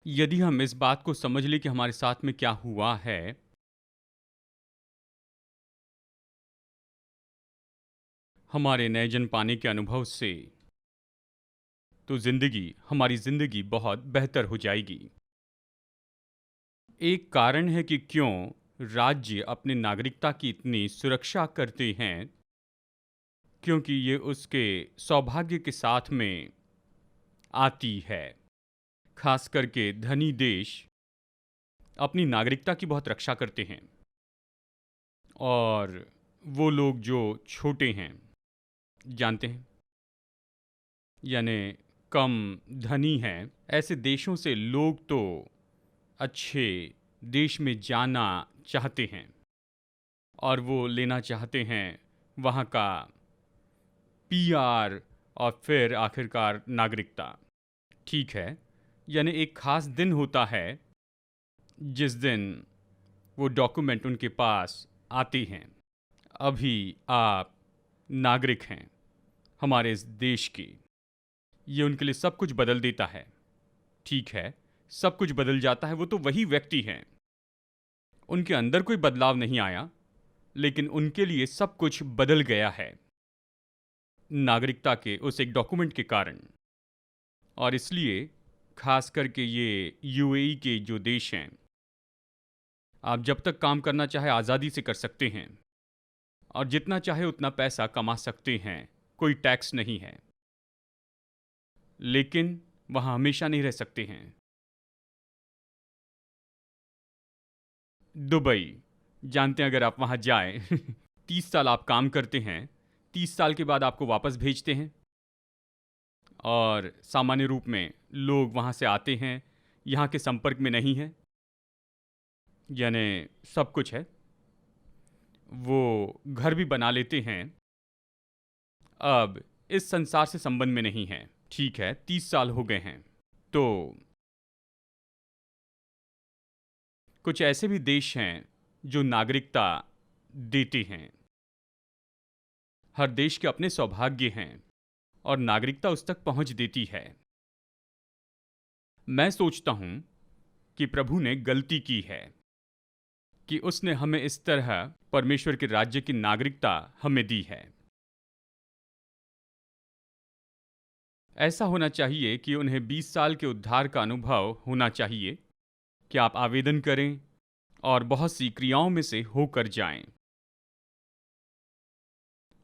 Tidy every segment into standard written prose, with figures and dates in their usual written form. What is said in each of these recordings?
यदि हम इस बात को समझ लें कि हमारे साथ में क्या हुआ है, हमारे नए जन्म पाने के अनुभव से, तो हमारी ज़िंदगी बहुत बेहतर हो जाएगी। एक कारण है कि क्यों राज्य अपने नागरिकता की इतनी सुरक्षा करते हैं, क्योंकि ये उसके सौभाग्य के साथ में आती है। खास करके धनी देश अपनी नागरिकता की बहुत रक्षा करते हैं और वो लोग जो छोटे हैं, जानते हैं, यानी कम धनी हैं, ऐसे देशों से लोग तो अच्छे देश में जाना चाहते हैं और वो लेना चाहते हैं वहाँ का पीआर और फिर आखिरकार नागरिकता। ठीक है, यानी एक खास दिन होता है जिस दिन वो डॉक्यूमेंट उनके पास आते हैं। अभी आप नागरिक हैं हमारे इस देश के। ये उनके लिए सब कुछ बदल देता है। ठीक है, सब कुछ बदल जाता है, वो तो वही व्यक्ति हैं, उनके अंदर कोई बदलाव नहीं आया, लेकिन उनके लिए सब कुछ बदल गया है नागरिकता के उस एक डॉक्यूमेंट के कारण। और इसलिए खास करके ये यूएई के जो देश हैं, आप जब तक काम करना चाहे आज़ादी से कर सकते हैं और जितना चाहे उतना पैसा कमा सकते हैं, कोई टैक्स नहीं है। लेकिन वहाँ हमेशा नहीं रह सकते हैं। दुबई, जानते हैं, अगर आप वहाँ जाएं 30 साल आप काम करते हैं, 30 साल के बाद आपको वापस भेजते हैं और सामान्य रूप में लोग वहाँ से आते हैं, यहाँ के संपर्क में नहीं है, यानी सब कुछ है, वो घर भी बना लेते हैं, अब इस संसार से संबंध में नहीं है। ठीक है, 30 साल हो गए हैं। तो कुछ ऐसे भी देश हैं जो नागरिकता देते हैं। हर देश के अपने सौभाग्य हैं और नागरिकता उस तक पहुंच देती है। मैं सोचता हूं कि प्रभु ने गलती की है कि उसने हमें इस तरह परमेश्वर के राज्य की नागरिकता हमें दी है। ऐसा होना चाहिए कि उन्हें 20 साल के उद्धार का अनुभव होना चाहिए कि आप आवेदन करें और बहुत सी क्रियाओं में से होकर जाएं।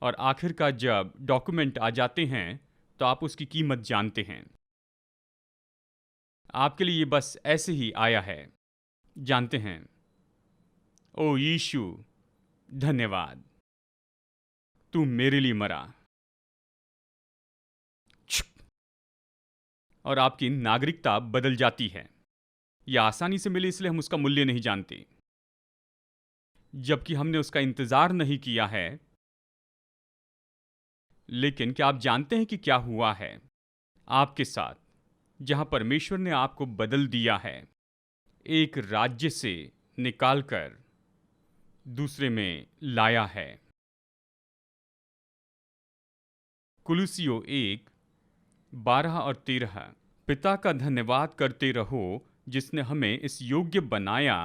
और आखिरकार जब डॉक्यूमेंट आ जाते हैं तो आप उसकी कीमत जानते हैं। आपके लिए ये बस ऐसे ही आया है, जानते हैं। ओ यीशु, धन्यवाद, तू मेरे लिए मरा। छुक। और आपकी नागरिकता बदल जाती है। यह आसानी से मिले इसलिए हम उसका मूल्य नहीं जानते, जबकि हमने उसका इंतजार नहीं किया है। लेकिन क्या आप जानते हैं कि क्या हुआ है आपके साथ, जहां परमेश्वर ने आपको बदल दिया है, एक राज्य से निकालकर दूसरे में लाया है। कुलुसियो 1:12 और 13। पिता का धन्यवाद करते रहो जिसने हमें इस योग्य बनाया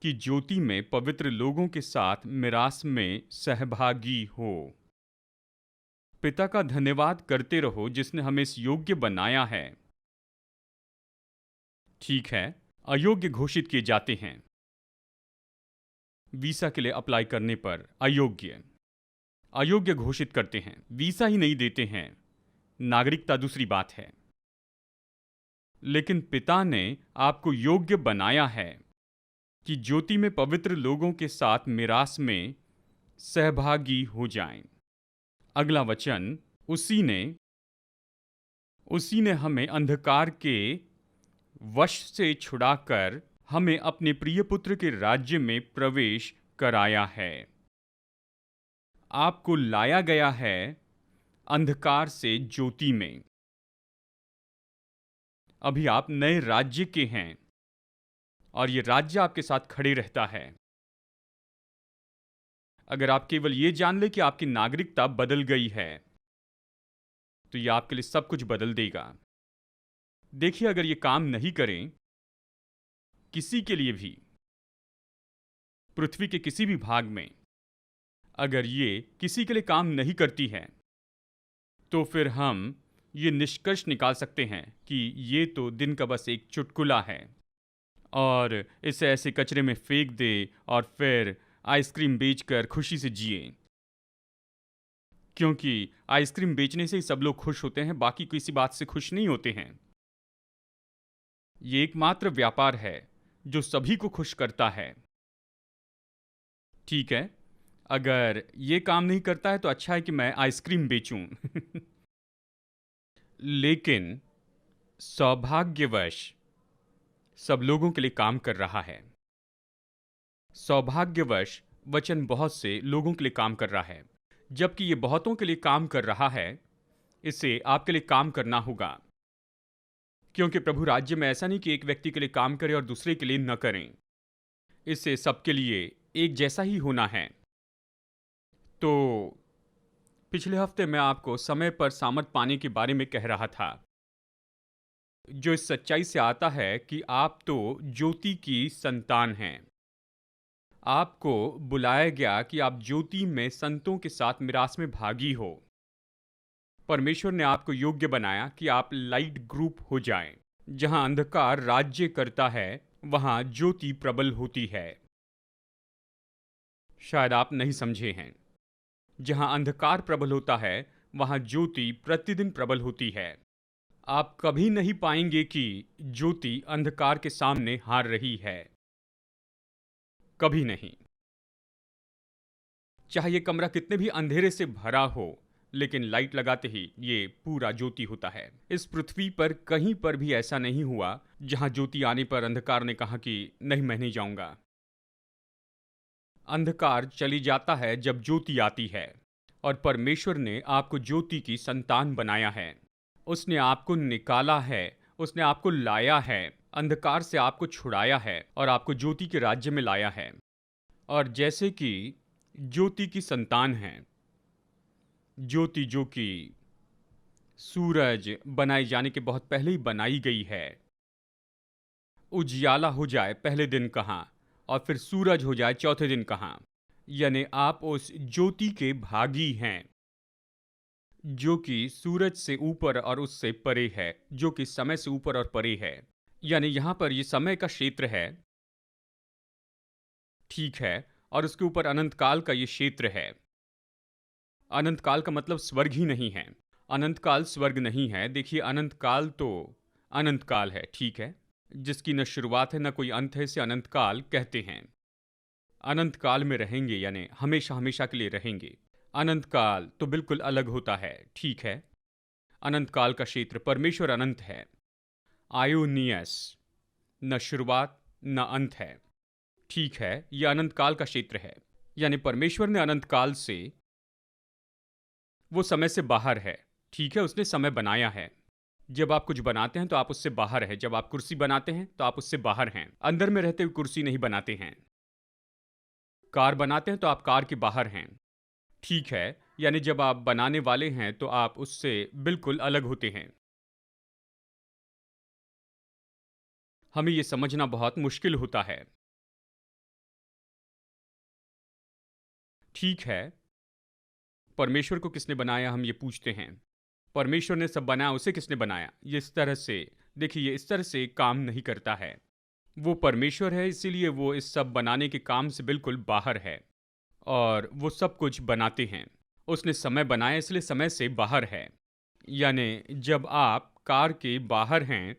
कि ज्योति में पवित्र लोगों के साथ मिरास में सहभागी हो। पिता का धन्यवाद करते रहो जिसने हमें इस योग्य बनाया है। ठीक है, अयोग्य घोषित किए जाते हैं वीसा के लिए अप्लाई करने पर। अयोग्य घोषित करते हैं, वीसा ही नहीं देते हैं। नागरिकता दूसरी बात है। लेकिन पिता ने आपको योग्य बनाया है कि ज्योति में पवित्र लोगों के साथ मिरास में सहभागी हो जाएं। अगला वचन, उसी ने हमें अंधकार के वश से छुड़ाकर हमें अपने प्रिय पुत्र के राज्य में प्रवेश कराया है। आपको लाया गया है अंधकार से ज्योति में। अभी आप नए राज्य के हैं और ये राज्य आपके साथ खड़े रहता है। अगर आप केवल ये जान ले कि आपकी नागरिकता बदल गई है, तो यह आपके लिए सब कुछ बदल देगा। देखिए, अगर ये काम नहीं करें किसी के लिए भी, पृथ्वी के किसी भी भाग में अगर ये किसी के लिए काम नहीं करती है, तो फिर हम ये निष्कर्ष निकाल सकते हैं कि ये तो दिन का बस एक चुटकुला है और इसे ऐसे कचरे में फेंक दे और फिर आइसक्रीम बेचकर खुशी से जिए। क्योंकि आइसक्रीम बेचने से ही सब लोग खुश होते हैं, बाकी किसी बात से खुश नहीं होते हैं। ये एकमात्र व्यापार है जो सभी को खुश करता है। ठीक है, अगर ये काम नहीं करता है तो अच्छा है कि मैं आइसक्रीम बेचूं। लेकिन सौभाग्यवश सब लोगों के लिए काम कर रहा है। सौभाग्यवश वचन बहुत से लोगों के लिए काम कर रहा है। जबकि ये बहुतों के लिए काम कर रहा है, इसे आपके लिए काम करना होगा। क्योंकि प्रभु राज्य में ऐसा नहीं कि एक व्यक्ति के लिए काम करें और दूसरे के लिए न करें। इससे सबके लिए एक जैसा ही होना है। तो पिछले हफ्ते मैं आपको समय पर सामर्थ पाने के बारे में कह रहा था, जो इस सच्चाई से आता है कि आप तो ज्योति की संतान हैं। आपको बुलाया गया कि आप ज्योति में संतों के साथ मिरास में भागी हो। परमेश्वर ने आपको योग्य बनाया कि आप लाइट ग्रुप हो जाएं। जहां अंधकार राज्य करता है, वहां ज्योति प्रबल होती है। शायद आप नहीं समझे हैं। जहां अंधकार प्रबल होता है, वहां ज्योति प्रतिदिन प्रबल होती है। आप कभी नहीं पाएंगे कि ज्योति अंधकार के सामने हार रही है। कभी नहीं। चाहे ये कमरा कितने भी अंधेरे से भरा हो, लेकिन लाइट लगाते ही ये पूरा ज्योति होता है। इस पृथ्वी पर कहीं पर भी ऐसा नहीं हुआ जहां ज्योति आने पर अंधकार ने कहा कि नहीं, मैं नहीं जाऊंगा। अंधकार चली जाता है जब ज्योति आती है। और परमेश्वर ने आपको ज्योति की संतान बनाया है। उसने आपको निकाला है, उसने आपको लाया है, अंधकार से आपको छुड़ाया है और आपको ज्योति के राज्य में लाया है। और जैसे कि ज्योति की संतान है, ज्योति जो कि सूरज बनाए जाने के बहुत पहले ही बनाई गई है। उजियाला हो जाए पहले दिन कहाँ, और फिर सूरज हो जाए चौथे दिन कहाँ। यानी आप उस ज्योति के भागी हैं, जो कि सूरज से ऊपर और उससे परे है, जो कि समय से ऊपर और परे है। यानी यहां पर ये समय का क्षेत्र है, ठीक है, और उसके ऊपर अनंत काल का ये क्षेत्र है। अनंत काल का मतलब स्वर्ग ही नहीं है। अनंत काल स्वर्ग नहीं है। देखिए, अनंत काल तो अनंत काल है, ठीक है, जिसकी न शुरुआत है न कोई अंत है, इसे अनंत काल कहते हैं। अनंत काल में रहेंगे यानी हमेशा हमेशा के लिए रहेंगे। अनंत काल तो बिल्कुल अलग होता है, ठीक है। अनंत काल का क्षेत्र, परमेश्वर अनंत है। आयोनियस, न शुरुआत न अंत है, ठीक है। यह अनंत काल का क्षेत्र है। यानी परमेश्वर ने अनंत काल से, वो समय से बाहर है, ठीक है, उसने समय बनाया है। जब आप कुछ बनाते हैं तो आप उससे बाहर हैं। जब आप कुर्सी बनाते हैं तो आप उससे बाहर हैं। अंदर में रहते हुए कुर्सी नहीं बनाते हैं। कार बनाते हैं तो आप कार के बाहर हैं, ठीक है। यानी जब आप बनाने वाले हैं तो आप उससे बिल्कुल अलग होते हैं। हमें यह समझना बहुत मुश्किल होता है, ठीक है। परमेश्वर को किसने बनाया, हम ये पूछते हैं। परमेश्वर ने सब बनाया, उसे किसने बनाया? ये इस तरह से, देखिए, ये इस तरह से काम नहीं करता है। वो परमेश्वर है, इसीलिए वो इस सब बनाने के काम से बिल्कुल बाहर है और वो सब कुछ बनाते हैं। उसने समय बनाया, इसलिए समय से बाहर है। यानी जब आप कार के बाहर हैं,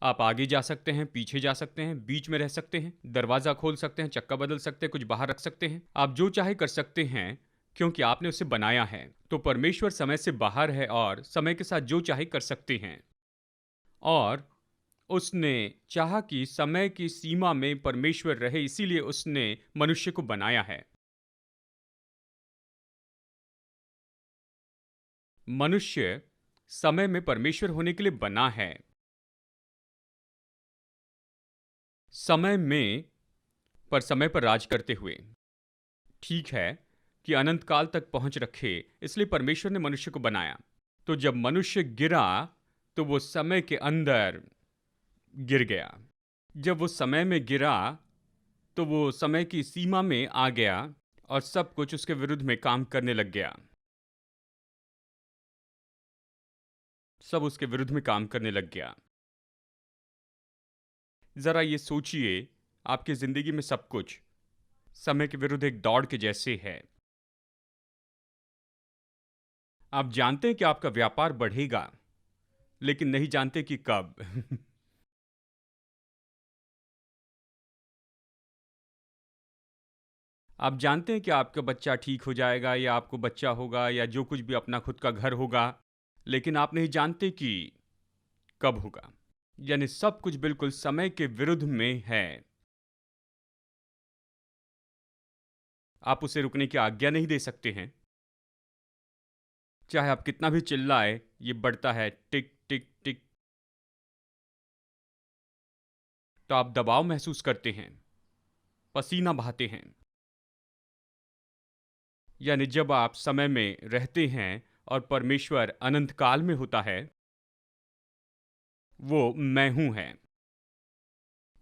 आप आगे जा सकते हैं, पीछे जा सकते हैं, बीच में रह सकते हैं, दरवाज़ा खोल सकते हैं, चक्का बदल सकते हैं, कुछ बाहर रख सकते हैं। आप जो चाहे कर सकते हैं, क्योंकि आपने उसे बनाया है। तो परमेश्वर समय से बाहर है और समय के साथ जो चाहे कर सकते हैं। और उसने चाहा कि समय की सीमा में परमेश्वर रहे, इसीलिए उसने मनुष्य को बनाया है। मनुष्य समय में परमेश्वर होने के लिए बना है। समय में, पर समय पर राज करते हुए, ठीक है, कि अनंत काल तक पहुंच रखे, इसलिए परमेश्वर ने मनुष्य को बनाया। तो जब मनुष्य गिरा तो वो समय के अंदर गिर गया। जब वो समय में गिरा तो वो समय की सीमा में आ गया और सब कुछ उसके विरुद्ध में काम करने लग गया। सब उसके विरुद्ध में काम करने लग गया। जरा ये सोचिए, आपकी जिंदगी में सब कुछ समय के विरुद्ध एक दौड़ के जैसे है। आप जानते हैं कि आपका व्यापार बढ़ेगा, लेकिन नहीं जानते कि कब। आप जानते हैं कि आपका बच्चा ठीक हो जाएगा या आपको बच्चा होगा या जो कुछ भी अपना खुद का घर होगा, लेकिन आप नहीं जानते कि कब होगा। यानी सब कुछ बिल्कुल समय के विरुद्ध में है। आप उसे रुकने की आज्ञा नहीं दे सकते हैं। चाहे आप कितना भी चिल्लाए, ये बढ़ता है टिक टिक टिक। तो आप दबाव महसूस करते हैं, पसीना बहाते हैं। यानी जब आप समय में रहते हैं और परमेश्वर अनंत काल में होता है, वो मैं हूं है।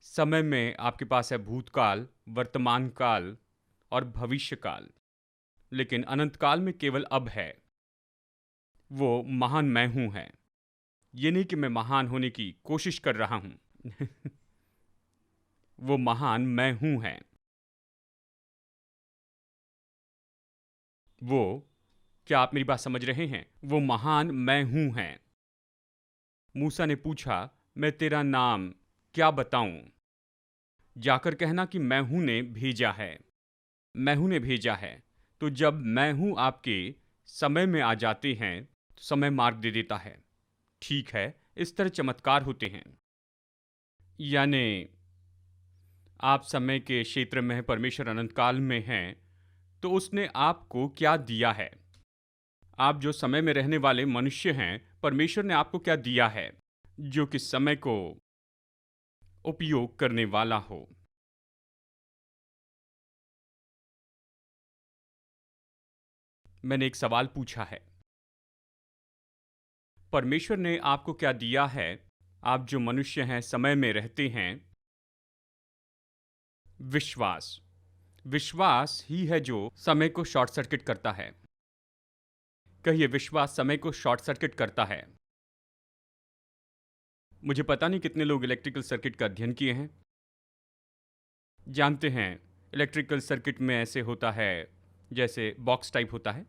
समय में आपके पास है भूतकाल, वर्तमान काल और भविष्य काल, लेकिन अनंत काल में केवल अब है। वो महान मैं हूं है। ये नहीं कि मैं महान होने की कोशिश कर रहा हूं। वो महान मैं हूं है। वो, क्या आप मेरी बात समझ रहे हैं? वो महान मैं हूं है। मूसा ने पूछा, मैं तेरा नाम क्या बताऊं? जाकर कहना कि मैं हूं ने भेजा है। मैं हूं ने भेजा है। तो जब मैं हूं आपके समय में आ जाते हैं तो समय मार्ग दे देता है। ठीक है, इस तरह चमत्कार होते हैं। यानी आप समय के क्षेत्र में हैं, परमेश्वर अनंत काल में हैं, तो उसने आपको क्या दिया है? आप जो समय में रहने वाले मनुष्य हैं, परमेश्वर ने आपको क्या दिया है जो कि समय को उपयोग करने वाला हो? मैंने एक सवाल पूछा है, परमेश्वर ने आपको क्या दिया है? आप जो मनुष्य हैं, समय में रहते हैं। विश्वास। विश्वास ही है जो समय को शॉर्ट सर्किट करता है। कहिए, विश्वास समय को शॉर्ट सर्किट करता है। मुझे पता नहीं कितने लोग इलेक्ट्रिकल सर्किट का अध्ययन किए हैं। जानते हैं, इलेक्ट्रिकल सर्किट में ऐसे होता है जैसे बॉक्स टाइप होता है।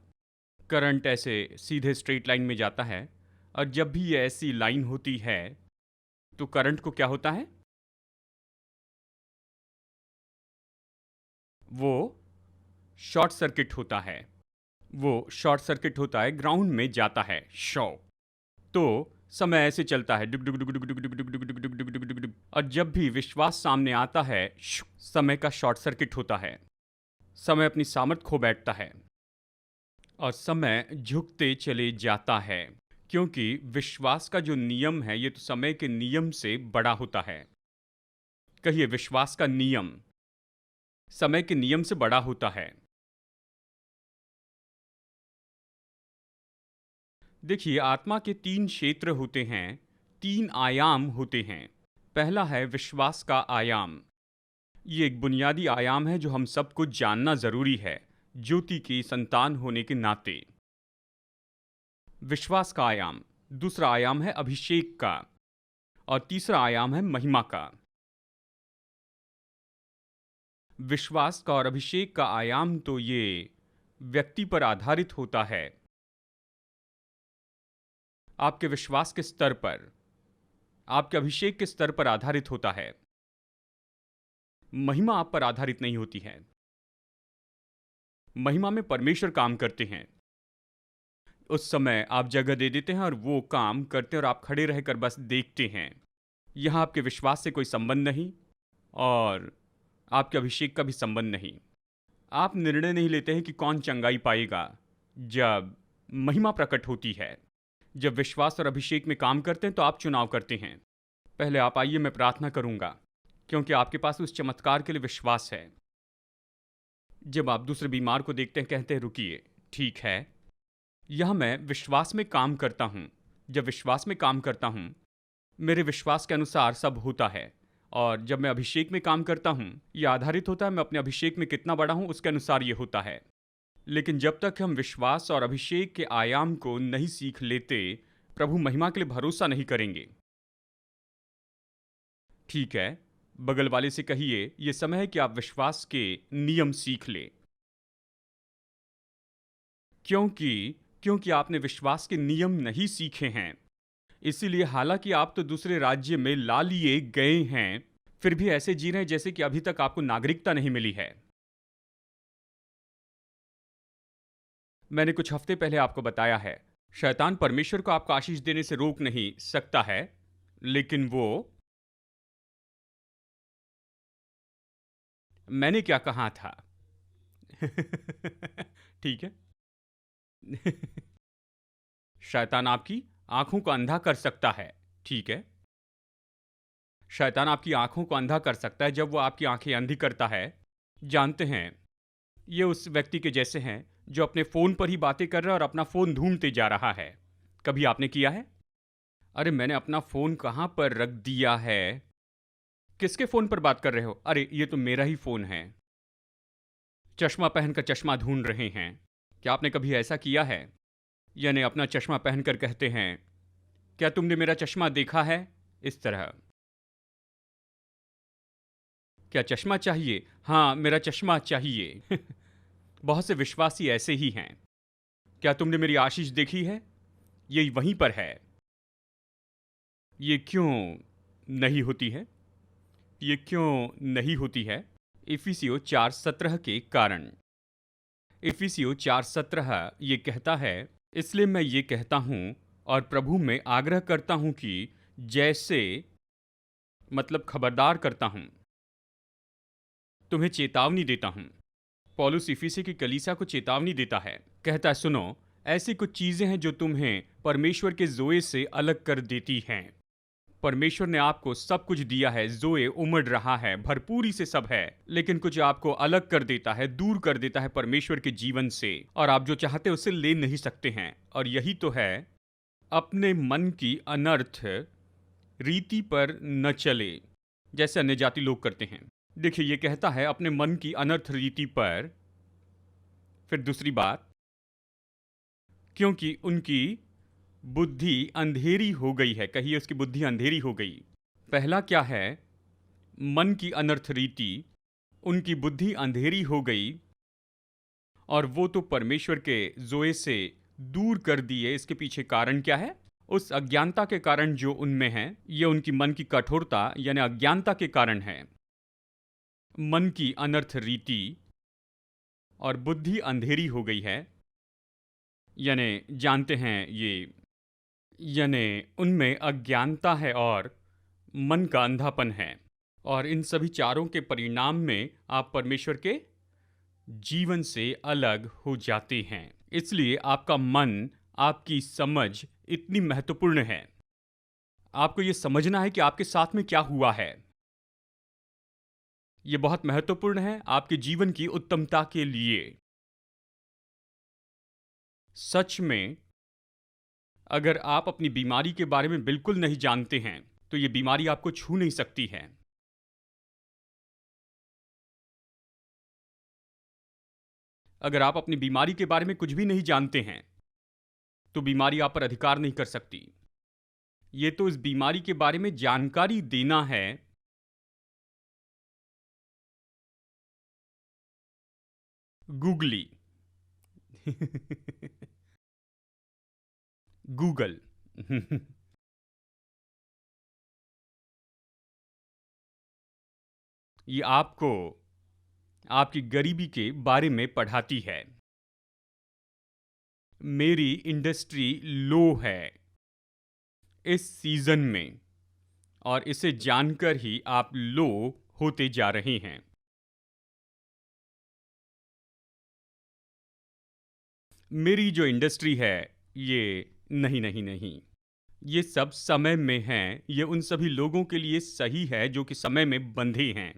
करंट ऐसे सीधे स्ट्रेट लाइन में जाता है, और जब भी ये ऐसी लाइन होती है तो करंट को क्या होता है? वो शॉर्ट सर्किट होता है। वो शॉर्ट सर्किट होता है, ग्राउंड में जाता है। शॉ तो समय ऐसे चलता है, डुक डुक डुक डुक डुक डुक डुक डुक डुक डुक डुक डुक डुक। और जब भी विश्वास सामने आता है, समय का शॉर्ट सर्किट होता है। समय अपनी सामर्थ खो बैठता है और समय झुकते चले जाता है, क्योंकि विश्वास का जो नियम है, ये तो समय के नियम से बड़ा होता है। कहिए, विश्वास का नियम समय के नियम से बड़ा होता है। देखिए, आत्मा के 3 क्षेत्र होते हैं, 3 आयाम होते हैं। पहला है विश्वास का आयाम। ये एक बुनियादी आयाम है जो हम सबको जानना जरूरी है, ज्योति की संतान होने के नाते। विश्वास का आयाम। दूसरा आयाम है अभिषेक का, और तीसरा आयाम है महिमा का। विश्वास का और अभिषेक का आयाम तो ये व्यक्ति पर आधारित होता है, आपके विश्वास के स्तर पर, आपके अभिषेक के स्तर पर आधारित होता है। महिमा आप पर आधारित नहीं होती है। महिमा में परमेश्वर काम करते हैं। उस समय आप जगह दे देते हैं और वो काम करते हैं और आप खड़े रहकर बस देखते हैं। यहां आपके विश्वास से कोई संबंध नहीं और आपके अभिषेक का भी संबंध नहीं। आप निर्णय नहीं लेते हैं कि कौन चंगाई पाएगा। जब महिमा प्रकट होती है, जब विश्वास और अभिषेक में काम करते हैं, तो आप चुनाव करते हैं। पहले आप आइए, मैं प्रार्थना करूंगा, क्योंकि आपके पास उस चमत्कार के लिए विश्वास है। जब आप दूसरे बीमार को देखते हैं, कहते हैं रुकिए, ठीक है, यह मैं विश्वास में काम करता हूं, जब विश्वास में काम करता हूँ, मेरे विश्वास के अनुसार सब होता है। और जब मैं अभिषेक में काम करता हूँ, ये आधारित होता है मैं अपने अभिषेक में कितना बड़ा हूँ, उसके अनुसार ये होता है। लेकिन जब तक हम विश्वास और अभिषेक के आयाम को नहीं सीख लेते, प्रभु महिमा के लिए भरोसा नहीं करेंगे। ठीक है, बगल वाले से कहिए, ये समय है कि आप विश्वास के नियम सीख ले। क्योंकि आपने विश्वास के नियम नहीं सीखे हैं, इसीलिए हालांकि आप तो दूसरे राज्य में ला लिए गए हैं, फिर भी ऐसे जी रहे हैं जैसे कि अभी तक आपको नागरिकता नहीं मिली है। मैंने कुछ हफ्ते पहले आपको बताया है, शैतान परमेश्वर को आपको आशीष देने से रोक नहीं सकता है, लेकिन मैंने क्या कहा था? ठीक है। शैतान आपकी आंखों को अंधा कर सकता है। ठीक है, शैतान आपकी आंखों को अंधा कर सकता है। जब वो आपकी आंखें अंधी करता है, जानते हैं, ये उस व्यक्ति के जैसे हैं जो अपने फोन पर ही बातें कर रहा है और अपना फोन ढूंढते जा रहा है। कभी आपने किया है? अरे मैंने अपना फोन कहां पर रख दिया है? किसके फोन पर बात कर रहे हो? अरे ये तो मेरा ही फोन है। चश्मा पहनकर चश्मा ढूंढ रहे हैं। क्या आपने कभी ऐसा किया है? यानी अपना चश्मा पहनकर कहते हैं, क्या तुमने मेरा चश्मा देखा है? इस तरह। क्या चश्मा चाहिए? हाँ, मेरा चश्मा चाहिए। बहुत से विश्वासी ऐसे ही हैं। क्या तुमने मेरी आशीष देखी है? ये वहीं पर है। ये क्यों नहीं होती है? ये क्यों नहीं होती है? इफिसियो 4:17 के कारण। इफिसियो 4:17 ये कहता है, इसलिए मैं ये कहता हूं और प्रभु में आग्रह करता हूं कि जैसे, मतलब खबरदार करता हूं, तुम्हें चेतावनी देता हूं। पौलुस इफिसी की कलीसिया को चेतावनी देता है, कहता है, सुनो, ऐसी कुछ चीजें हैं जो तुम्हें परमेश्वर के जोए से अलग कर देती हैं। परमेश्वर ने आपको सब कुछ दिया है, जोए उमड़ रहा है, भरपूरी से सब है, लेकिन कुछ आपको अलग कर देता है, दूर कर देता है परमेश्वर के जीवन से, और आप जो चाहते उसे ले नहीं सकते हैं। और यही तो है, अपने मन की अनर्थ रीति पर न चले, जैसे अन्य जाति लोग करते हैं। देखिए, ये कहता है अपने मन की अनर्थ रीति पर। फिर दूसरी बात, क्योंकि उनकी बुद्धि अंधेरी हो गई है। कहिए, उसकी बुद्धि अंधेरी हो गई। पहला क्या है? मन की अनर्थ रीति, उनकी बुद्धि अंधेरी हो गई, और वो तो परमेश्वर के जोए से दूर कर दिए। इसके पीछे कारण क्या है? उस अज्ञानता के कारण जो उनमें है, ये उनकी मन की कठोरता यानी अज्ञानता के कारण है। मन की अनर्थ रीति और बुद्धि अंधेरी हो गई है, यानी जानते हैं ये, यानी उनमें अज्ञानता है और मन का अंधापन है। और इन सभी चारों के परिणाम में आप परमेश्वर के जीवन से अलग हो जाते हैं। इसलिए आपका मन, आपकी समझ इतनी महत्वपूर्ण है। आपको यह समझना है कि आपके साथ में क्या हुआ है। यह बहुत महत्वपूर्ण है आपके जीवन की उत्तमता के लिए। सच में, अगर आप अपनी बीमारी के बारे में बिल्कुल नहीं जानते हैं, तो यह बीमारी आपको छू नहीं सकती है। अगर आप अपनी बीमारी के बारे में कुछ भी नहीं जानते हैं, तो बीमारी आप पर अधिकार नहीं कर सकती। ये तो इस बीमारी के बारे में जानकारी देना है। Googly Google. ये आपको आपकी गरीबी के बारे में पढ़ाती है। मेरी इंडस्ट्री लो है इस सीजन में, और इसे जानकर ही आप लो होते जा रहे हैं। मेरी जो इंडस्ट्री है, ये नहीं नहीं नहीं, ये सब समय में है। ये उन सभी लोगों के लिए सही है जो कि समय में बंधे हैं।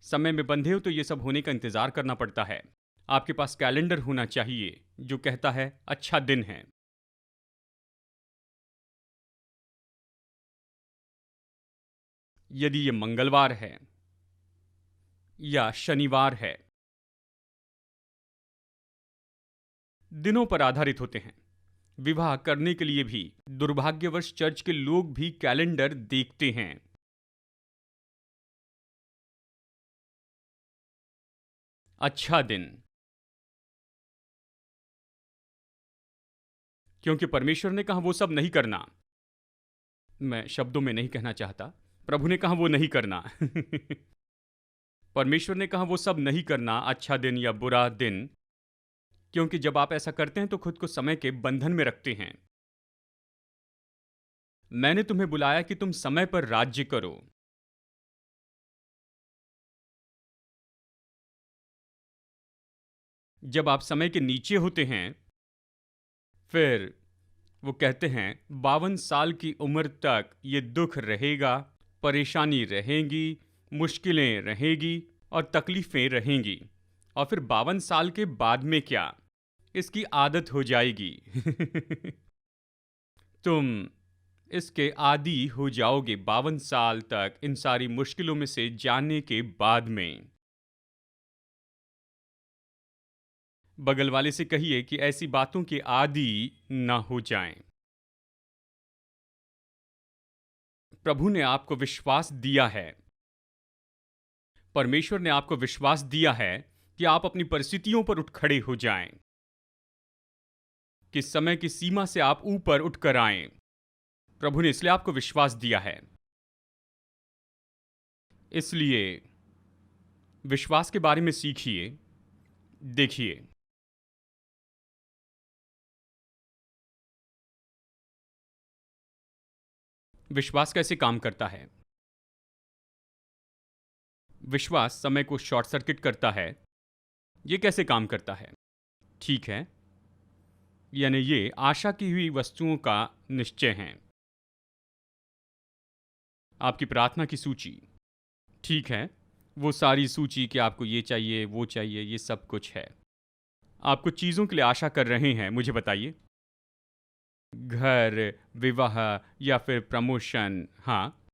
समय में बंधे हो तो ये सब होने का इंतजार करना पड़ता है। आपके पास कैलेंडर होना चाहिए जो कहता है अच्छा दिन है। यदि ये मंगलवार है या शनिवार है, दिनों पर आधारित होते हैं। विवाह करने के लिए भी दुर्भाग्यवश चर्च के लोग भी कैलेंडर देखते हैं। अच्छा दिन, क्योंकि परमेश्वर ने कहा वो सब नहीं करना। मैं शब्दों में नहीं कहना चाहता, प्रभु ने कहा वो नहीं करना। परमेश्वर ने कहा वो सब नहीं करना, अच्छा दिन या बुरा दिन, क्योंकि जब आप ऐसा करते हैं तो खुद को समय के बंधन में रखते हैं। मैंने तुम्हें बुलाया कि तुम समय पर राज्य करो। जब आप समय के नीचे होते हैं, फिर वो कहते हैं 52 साल की उम्र तक ये दुख रहेगा, परेशानी रहेगी, मुश्किलें रहेगी और तकलीफें रहेंगी। और फिर 52 साल के बाद में क्या, इसकी आदत हो जाएगी। तुम इसके आदी हो जाओगे 52 साल तक इन सारी मुश्किलों में से जाने के बाद में। बगल वाले से कहिए कि ऐसी बातों के आदी ना हो जाएं। प्रभु ने आपको विश्वास दिया है, परमेश्वर ने आपको विश्वास दिया है कि आप अपनी परिस्थितियों पर उठ खड़े हो जाएं, कि समय की सीमा से आप ऊपर उठकर आएं। प्रभु ने इसलिए आपको विश्वास दिया है। इसलिए विश्वास के बारे में सीखिए, देखिए। विश्वास कैसे काम करता है? विश्वास समय को शॉर्ट सर्किट करता है। ये कैसे काम करता है? ठीक है, यानी ये आशा की हुई वस्तुओं का निश्चय है। आपकी प्रार्थना की सूची, ठीक है, वो सारी सूची कि आपको ये चाहिए, वो चाहिए, ये सब कुछ है। आप कुछ चीज़ों के लिए आशा कर रहे हैं, मुझे बताइए। घर, विवाह या फिर प्रमोशन, हाँ,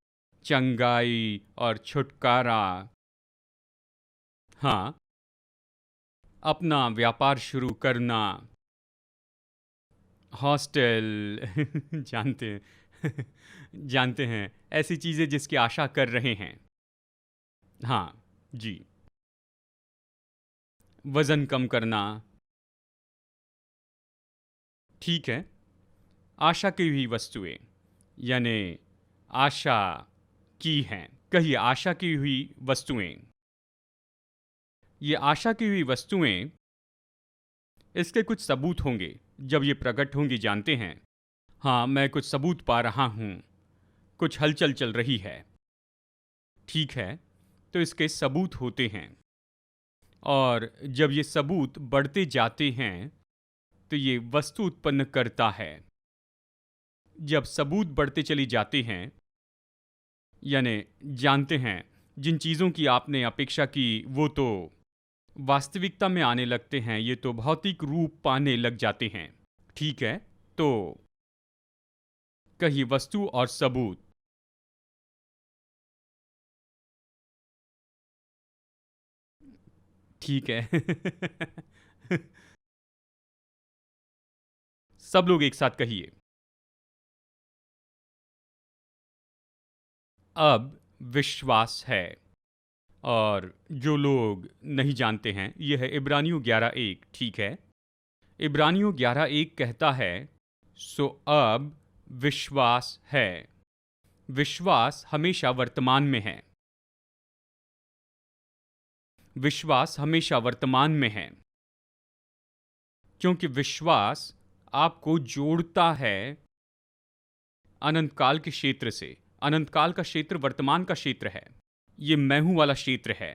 चंगाई और छुटकारा, हाँ, अपना व्यापार शुरू करना, हॉस्टल, जानते हैं, जानते हैं, ऐसी चीज़ें जिसकी आशा कर रहे हैं। हाँ जी, वज़न कम करना, ठीक है, आशा की हुई वस्तुएं, यानी आशा की हैं। कहिए आशा की हुई वस्तुएं। ये आशा की हुई वस्तुएं, इसके कुछ सबूत होंगे जब ये प्रकट होंगी, जानते हैं। हाँ, मैं कुछ सबूत पा रहा हूँ, कुछ हलचल चल रही है। ठीक है, तो इसके सबूत होते हैं, और जब ये सबूत बढ़ते जाते हैं तो ये वस्तु उत्पन्न करता है। जब सबूत बढ़ते चली जाते हैं, यानी जानते हैं, जिन चीज़ों की आपने अपेक्षा की वो तो वास्तविकता में आने लगते हैं, ये तो भौतिक रूप पाने लग जाते हैं। ठीक है, तो कहिए वस्तु और सबूत। ठीक है। सब लोग एक साथ कहिए। अब विश्वास है। और जो लोग नहीं जानते हैं, यह है इब्रानियों 11:1, ठीक है। इब्रानियों 11:1 कहता है, सो अब विश्वास है। विश्वास हमेशा वर्तमान में है। विश्वास हमेशा वर्तमान में है, क्योंकि विश्वास आपको जोड़ता है अनंत काल के क्षेत्र से। अनंत काल का क्षेत्र वर्तमान का क्षेत्र है। ये मैं हूं वाला क्षेत्र है,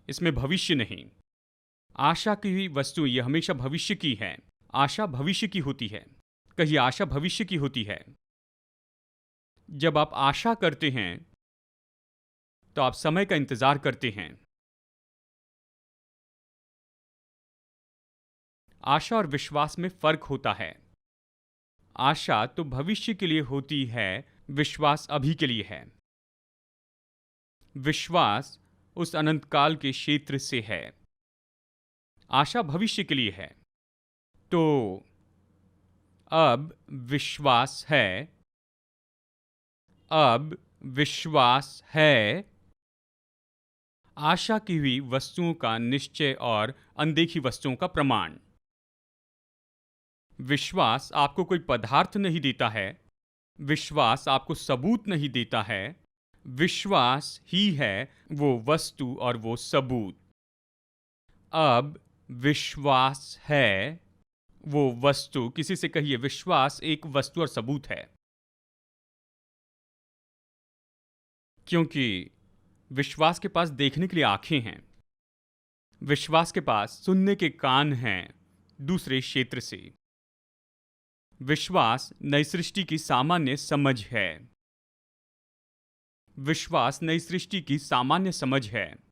इसमें भविष्य नहीं। आशा की हुई वस्तु ये हमेशा भविष्य की है। आशा भविष्य की होती है। कहिए आशा भविष्य की होती है। जब आप आशा करते हैं तो आप समय का इंतजार करते हैं। आशा और विश्वास में फर्क होता है। आशा तो भविष्य के लिए होती है, विश्वास अभी के लिए है। विश्वास उस अनंत काल के क्षेत्र से है। आशा भविष्य के लिए है। तो अब विश्वास है, अब विश्वास है आशा की हुई वस्तुओं का निश्चय और अनदेखी वस्तुओं का प्रमाण। विश्वास आपको कोई पदार्थ नहीं देता है, विश्वास आपको सबूत नहीं देता है, विश्वास ही है वो वस्तु और वो सबूत। अब विश्वास है वो वस्तु, किसी से कहिए विश्वास एक वस्तु और सबूत है। क्योंकि विश्वास के पास देखने के लिए आंखें हैं, विश्वास के पास सुनने के कान हैं दूसरे क्षेत्र से। विश्वास नई सृष्टि की सामान्य समझ है। विश्वास नई सृष्टि की सामान्य समझ है।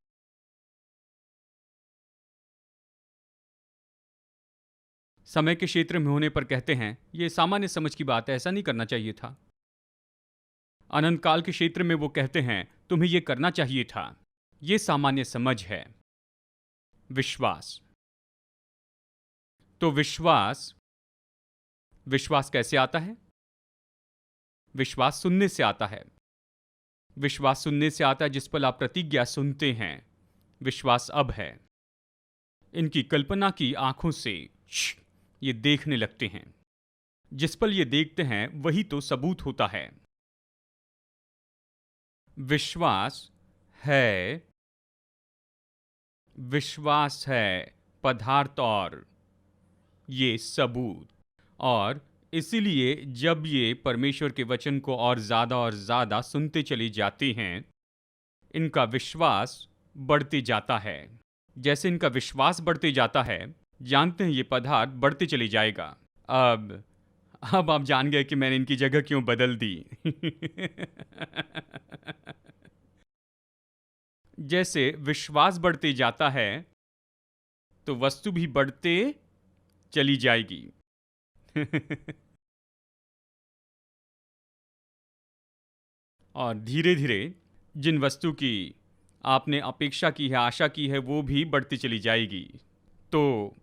समय के क्षेत्र में होने पर कहते हैं यह सामान्य समझ की बात है, ऐसा नहीं करना चाहिए था। अनंत काल के क्षेत्र में वो कहते हैं तुम्हें यह करना चाहिए था। यह सामान्य समझ है। विश्वास। तो विश्वास कैसे आता है? विश्वास सुनने से आता है। विश्वास सुनने से आता है जिस पल आप प्रतिज्ञा सुनते हैं, विश्वास अब है। इनकी कल्पना की आंखों से ये देखने लगते हैं। जिस पल ये देखते हैं वही तो सबूत होता है। विश्वास है पदार्थ और ये सबूत। और इसीलिए जब ये परमेश्वर के वचन को और ज़्यादा सुनते चले जाते हैं, इनका विश्वास बढ़ते जाता है। जैसे इनका विश्वास बढ़ते जाता है, जानते हैं ये पदार्थ बढ़ते चले जाएगा। अब आप जान गए कि मैंने इनकी जगह क्यों बदल दी। जैसे विश्वास बढ़ते जाता है तो वस्तु भी बढ़ते चली जाएगी। और धीरे धीरे जिन वस्तु की आपने अपेक्षा की है, आशा की है, वो भी बढ़ती चली जाएगी। तो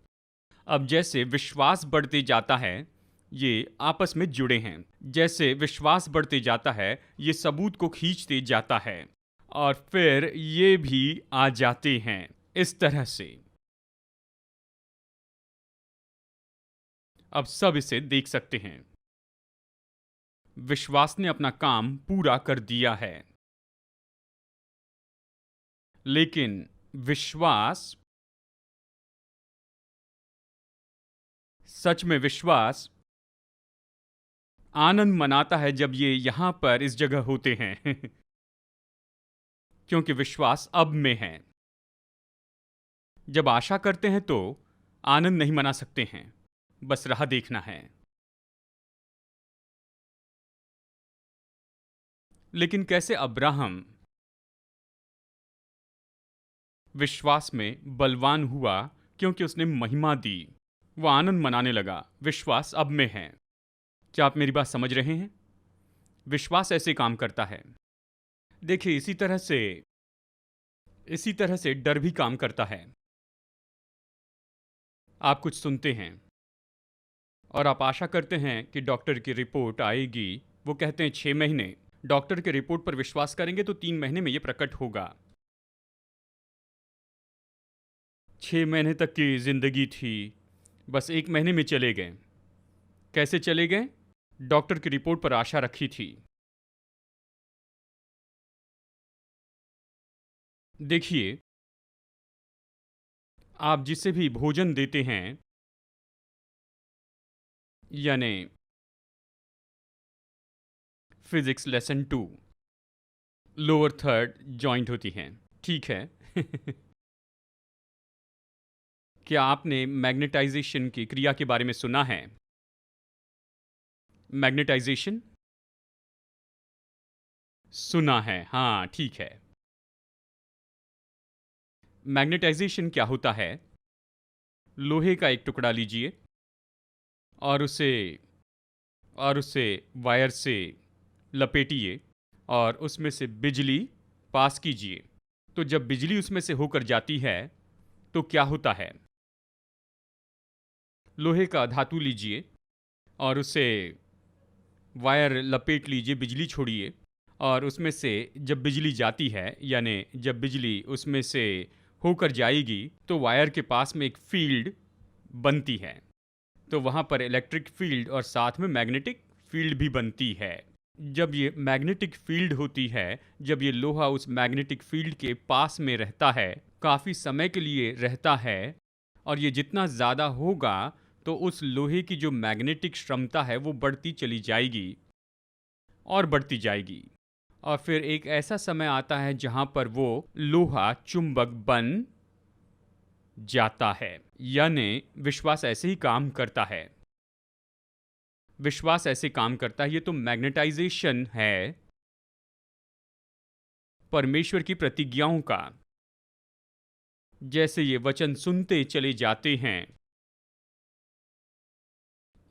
अब जैसे विश्वास बढ़ते जाता है, ये आपस में जुड़े हैं। जैसे विश्वास बढ़ते जाता है, ये सबूत को खींचते जाता है और फिर ये भी आ जाते हैं इस तरह से। अब सब इसे देख सकते हैं। विश्वास ने अपना काम पूरा कर दिया है। लेकिन विश्वास, सच में विश्वास आनंद मनाता है जब ये यहां पर इस जगह होते हैं। क्योंकि विश्वास अब में है। जब आशा करते हैं तो आनंद नहीं मना सकते हैं, बस राह देखना है। लेकिन कैसे अब्राहम विश्वास में बलवान हुआ? क्योंकि उसने महिमा दी, वो आनंद मनाने लगा। विश्वास अब में है। क्या आप मेरी बात समझ रहे हैं? विश्वास ऐसे काम करता है। देखिए, इसी तरह से डर भी काम करता है। आप कुछ सुनते हैं और आप आशा करते हैं कि डॉक्टर की रिपोर्ट आएगी। वो कहते हैं 6 महीने। डॉक्टर की रिपोर्ट पर विश्वास करेंगे तो 3 महीने में ये प्रकट होगा। 6 महीने तक की जिंदगी थी, बस 1 महीने में चले गए। कैसे चले गए? डॉक्टर की रिपोर्ट पर आशा रखी थी। देखिए, आप जिसे भी भोजन देते हैं, यानी physics lesson 2, lower third joint होती हैं, ठीक है। क्या आपने मैग्नेटाइजेशन की क्रिया के बारे में सुना है? मैग्नेटाइजेशन सुना है, हाँ, ठीक है। मैग्नेटाइजेशन क्या होता है? लोहे का एक टुकड़ा लीजिए और उसे वायर से लपेटिए और उसमें से बिजली पास कीजिए। तो जब बिजली उसमें से होकर जाती है तो क्या होता है? लोहे का धातु लीजिए और उसे वायर लपेट लीजिए, बिजली छोड़िए और उसमें से जब बिजली जाती है, यानी जब बिजली उसमें से होकर जाएगी तो वायर के पास में एक फील्ड बनती है। तो वहाँ पर इलेक्ट्रिक फील्ड और साथ में मैग्नेटिक फील्ड भी बनती है। जब ये मैग्नेटिक फील्ड होती है, जब ये लोहा उस मैग्नेटिक फील्ड के पास में रहता है, काफ़ी समय के लिए रहता है, और ये जितना ज़्यादा होगा तो उस लोहे की जो मैग्नेटिक क्षमता है वो बढ़ती चली जाएगी और बढ़ती जाएगी, और फिर एक ऐसा समय आता है जहाँ पर वो लोहा चुंबक बन जाता है। यानी विश्वास ऐसे ही काम करता है। विश्वास ऐसे काम करता है। ये तो मैग्नेटाइजेशन है परमेश्वर की प्रतिज्ञाओं का। जैसे ये वचन सुनते चले जाते हैं,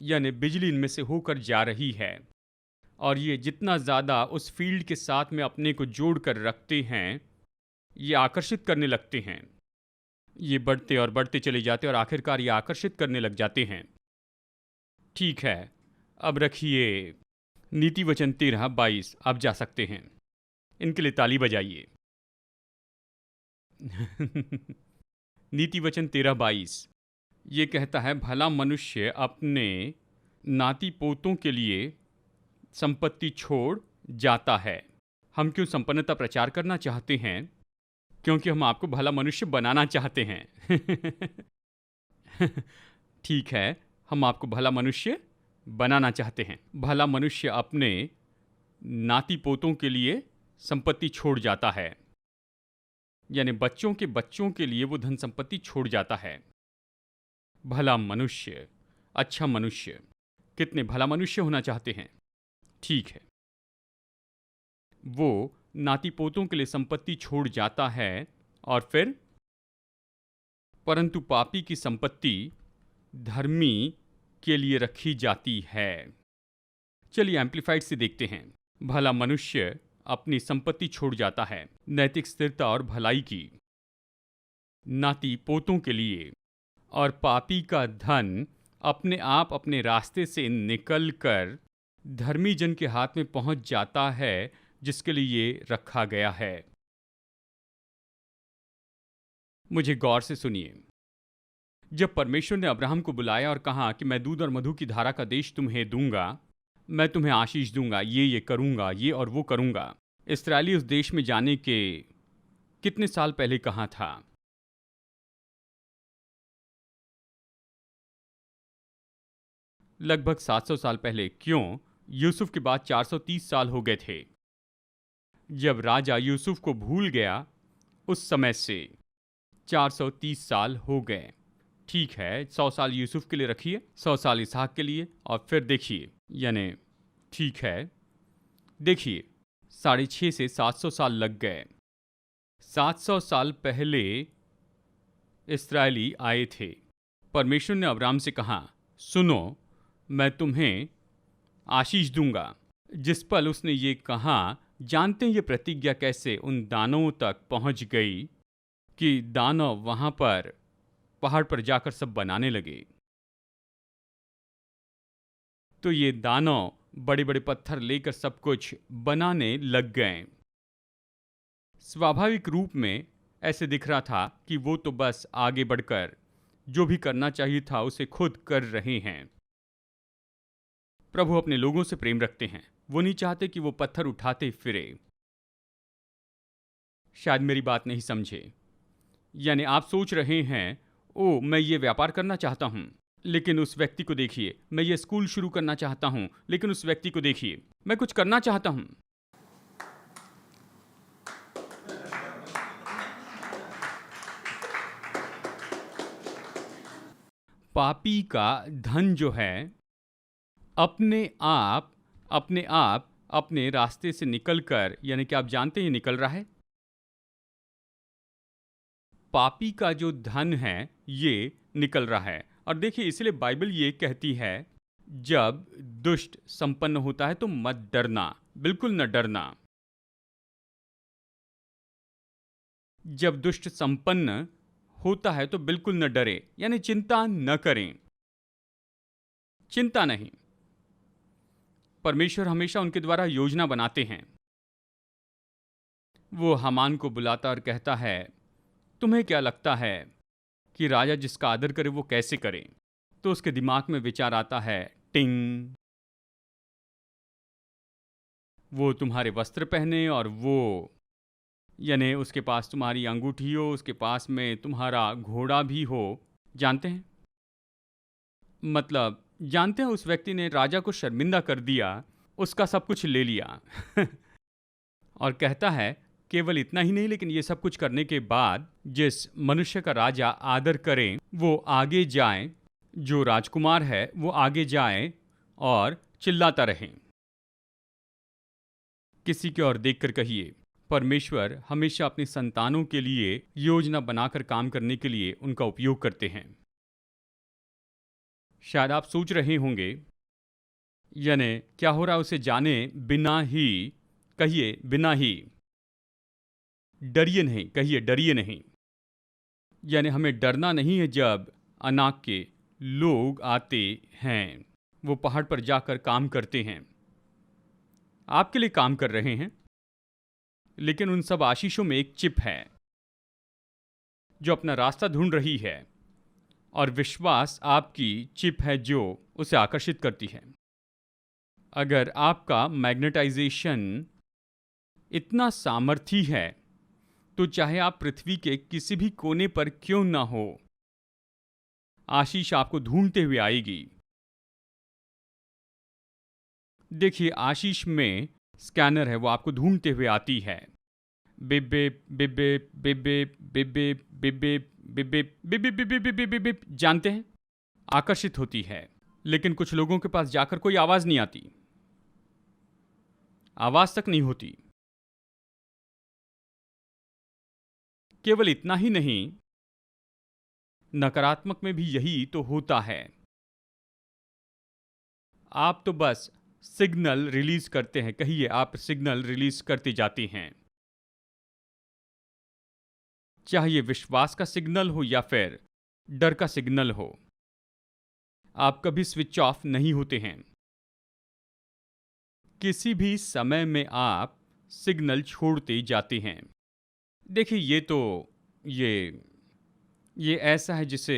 यानी बिजली इनमें से होकर जा रही है, और ये जितना ज़्यादा उस फील्ड के साथ में अपने को जोड़ कर रखते हैं, ये आकर्षित करने लगते हैं। ये बढ़ते और बढ़ते चले जाते और आखिरकार ये आकर्षित करने लग जाते हैं। ठीक है, अब रखिए नीति वचन 13-22। आप जा सकते हैं। इनके लिए ताली बजाइए। नीति वचन 13-22 ये कहता है, भला मनुष्य अपने नाती पोतों के लिए संपत्ति छोड़ जाता है। हम क्यों संपन्नता प्रचार करना चाहते हैं? क्योंकि हम आपको भला मनुष्य बनाना चाहते हैं। ठीक है, हम आपको भला मनुष्य बनाना चाहते हैं। भला मनुष्य अपने नाती पोतों के लिए संपत्ति छोड़ जाता है, यानी बच्चों के बच्चों के लिए वो धन संपत्ति छोड़ जाता है। भला मनुष्य, अच्छा मनुष्य। कितने भला मनुष्य होना चाहते हैं? ठीक है, वो नाती पोतों के लिए संपत्ति छोड़ जाता है, और फिर परंतु पापी की संपत्ति धर्मी के लिए रखी जाती है। चलिए एम्पलीफाइड से देखते हैं। भला मनुष्य अपनी संपत्ति छोड़ जाता है, नैतिक स्थिरता और भलाई की, नाती पोतों के लिए, और पापी का धन अपने आप अपने रास्ते से निकलकर धर्मी जन के हाथ में पहुंच जाता है, जिसके लिए ये रखा गया है। मुझे गौर से सुनिए। जब परमेश्वर ने अब्राहम को बुलाया और कहा कि मैं दूध और मधु की धारा का देश तुम्हें दूंगा, मैं तुम्हें आशीष दूंगा, ये करूंगा, ये और वो करूंगा। इस्राएली उस देश में जाने के कितने साल पहले कहा था? लगभग 700 साल पहले। क्यों? यूसुफ के बाद 430 साल हो गए थे। जब राजा यूसुफ को भूल गया, उस समय से 430 साल हो गए। ठीक है, 100 साल यूसुफ के लिए रखिए, 100 साल इसहाक के लिए, और फिर देखिए, यानी ठीक है, देखिए 650 से 700 साल लग गए। 700 साल पहले इस्राएली आए थे। परमेश्वर ने अब्राहम से कहा, सुनो, मैं तुम्हें आशीष दूंगा। जिस पल उसने ये कहा, जानते हैं ये प्रतिज्ञा कैसे उन दानवों तक पहुंच गई कि दानव वहां पर पहाड़ पर जाकर सब बनाने लगे। तो ये दानव बड़े बड़े पत्थर लेकर सब कुछ बनाने लग गए। स्वाभाविक रूप में ऐसे दिख रहा था कि वो तो बस आगे बढ़कर जो भी करना चाहिए था उसे खुद कर रहे हैं। प्रभु अपने लोगों से प्रेम रखते हैं। वो नहीं चाहते कि वो पत्थर उठाते फिरे। शायद मेरी बात नहीं समझे। यानी आप सोच रहे हैं, ओ मैं ये व्यापार करना चाहता हूं, लेकिन उस व्यक्ति को देखिए। मैं ये स्कूल शुरू करना चाहता हूं, लेकिन उस व्यक्ति को देखिए। मैं कुछ करना चाहता हूं। पापी का धन जो है अपने आप अपने रास्ते से निकलकर, यानी कि आप जानते हैं निकल रहा है। पापी का जो धन है ये निकल रहा है। और देखिए, इसलिए बाइबल ये कहती है, जब दुष्ट संपन्न होता है तो मत डरना, बिल्कुल न डरना। जब दुष्ट संपन्न होता है तो बिल्कुल न डरे, यानी चिंता न करें। चिंता नहीं, परमेश्वर हमेशा उनके द्वारा योजना बनाते हैं। वो हामान को बुलाता और कहता है, तुम्हें क्या लगता है कि राजा जिसका आदर करे वो कैसे करे? तो उसके दिमाग में विचार आता है, टिंग, वो तुम्हारे वस्त्र पहने और वो, यानी उसके पास तुम्हारी अंगूठी हो, उसके पास में तुम्हारा घोड़ा भी हो। जानते हैं, मतलब जानते हैं, उस व्यक्ति ने राजा को शर्मिंदा कर दिया, उसका सब कुछ ले लिया। और कहता है, केवल इतना ही नहीं, लेकिन ये सब कुछ करने के बाद जिस मनुष्य का राजा आदर करें वो आगे जाए, जो राजकुमार है वो आगे जाए और चिल्लाता रहे। किसी की ओर देखकर कहिए, परमेश्वर हमेशा अपनी संतानों के लिए योजना बनाकर काम करने के लिए उनका उपयोग करते हैं। शायद आप सोच रहे होंगे, यानी क्या हो रहा है उसे जाने बिना ही, कहिए बिना ही, डरिए नहीं, कहिए डरिए नहीं। यानी हमें डरना नहीं है जब अनाक के लोग आते हैं, वो पहाड़ पर जाकर काम करते हैं, आपके लिए काम कर रहे हैं, लेकिन उन सब आशीषों में एक चिप है जो अपना रास्ता ढूंढ रही है, और विश्वास आपकी चिप है जो उसे आकर्षित करती है। अगर आपका मैग्नेटाइजेशन इतना सामर्थी है तो चाहे आप पृथ्वी के किसी भी कोने पर क्यों ना हो, आशीष आपको ढूंढते हुए आएगी। देखिए, आशीष में स्कैनर है, वो आपको ढूंढते हुए आती है। Beep beep beep beep beep beep beep beep beep beep beep beep beep beep beep beep beep beep, जानते हैं, आकर्षित होती है। लेकिन कुछ लोगों के पास जाकर कोई आवाज नहीं आती, आवाज तक नहीं होती। केवल इतना ही नहीं, नकारात्मक में भी यही तो होता है। आप तो बस सिग्नल रिलीज करते हैं, कहिए आप सिग्नल रिलीज करते जाते हैं, चाहे ये विश्वास का सिग्नल हो या फिर डर का सिग्नल हो। आप कभी स्विच ऑफ नहीं होते हैं, किसी भी समय में आप सिग्नल छोड़ते जाते हैं। देखिए, ये ऐसा है जिसे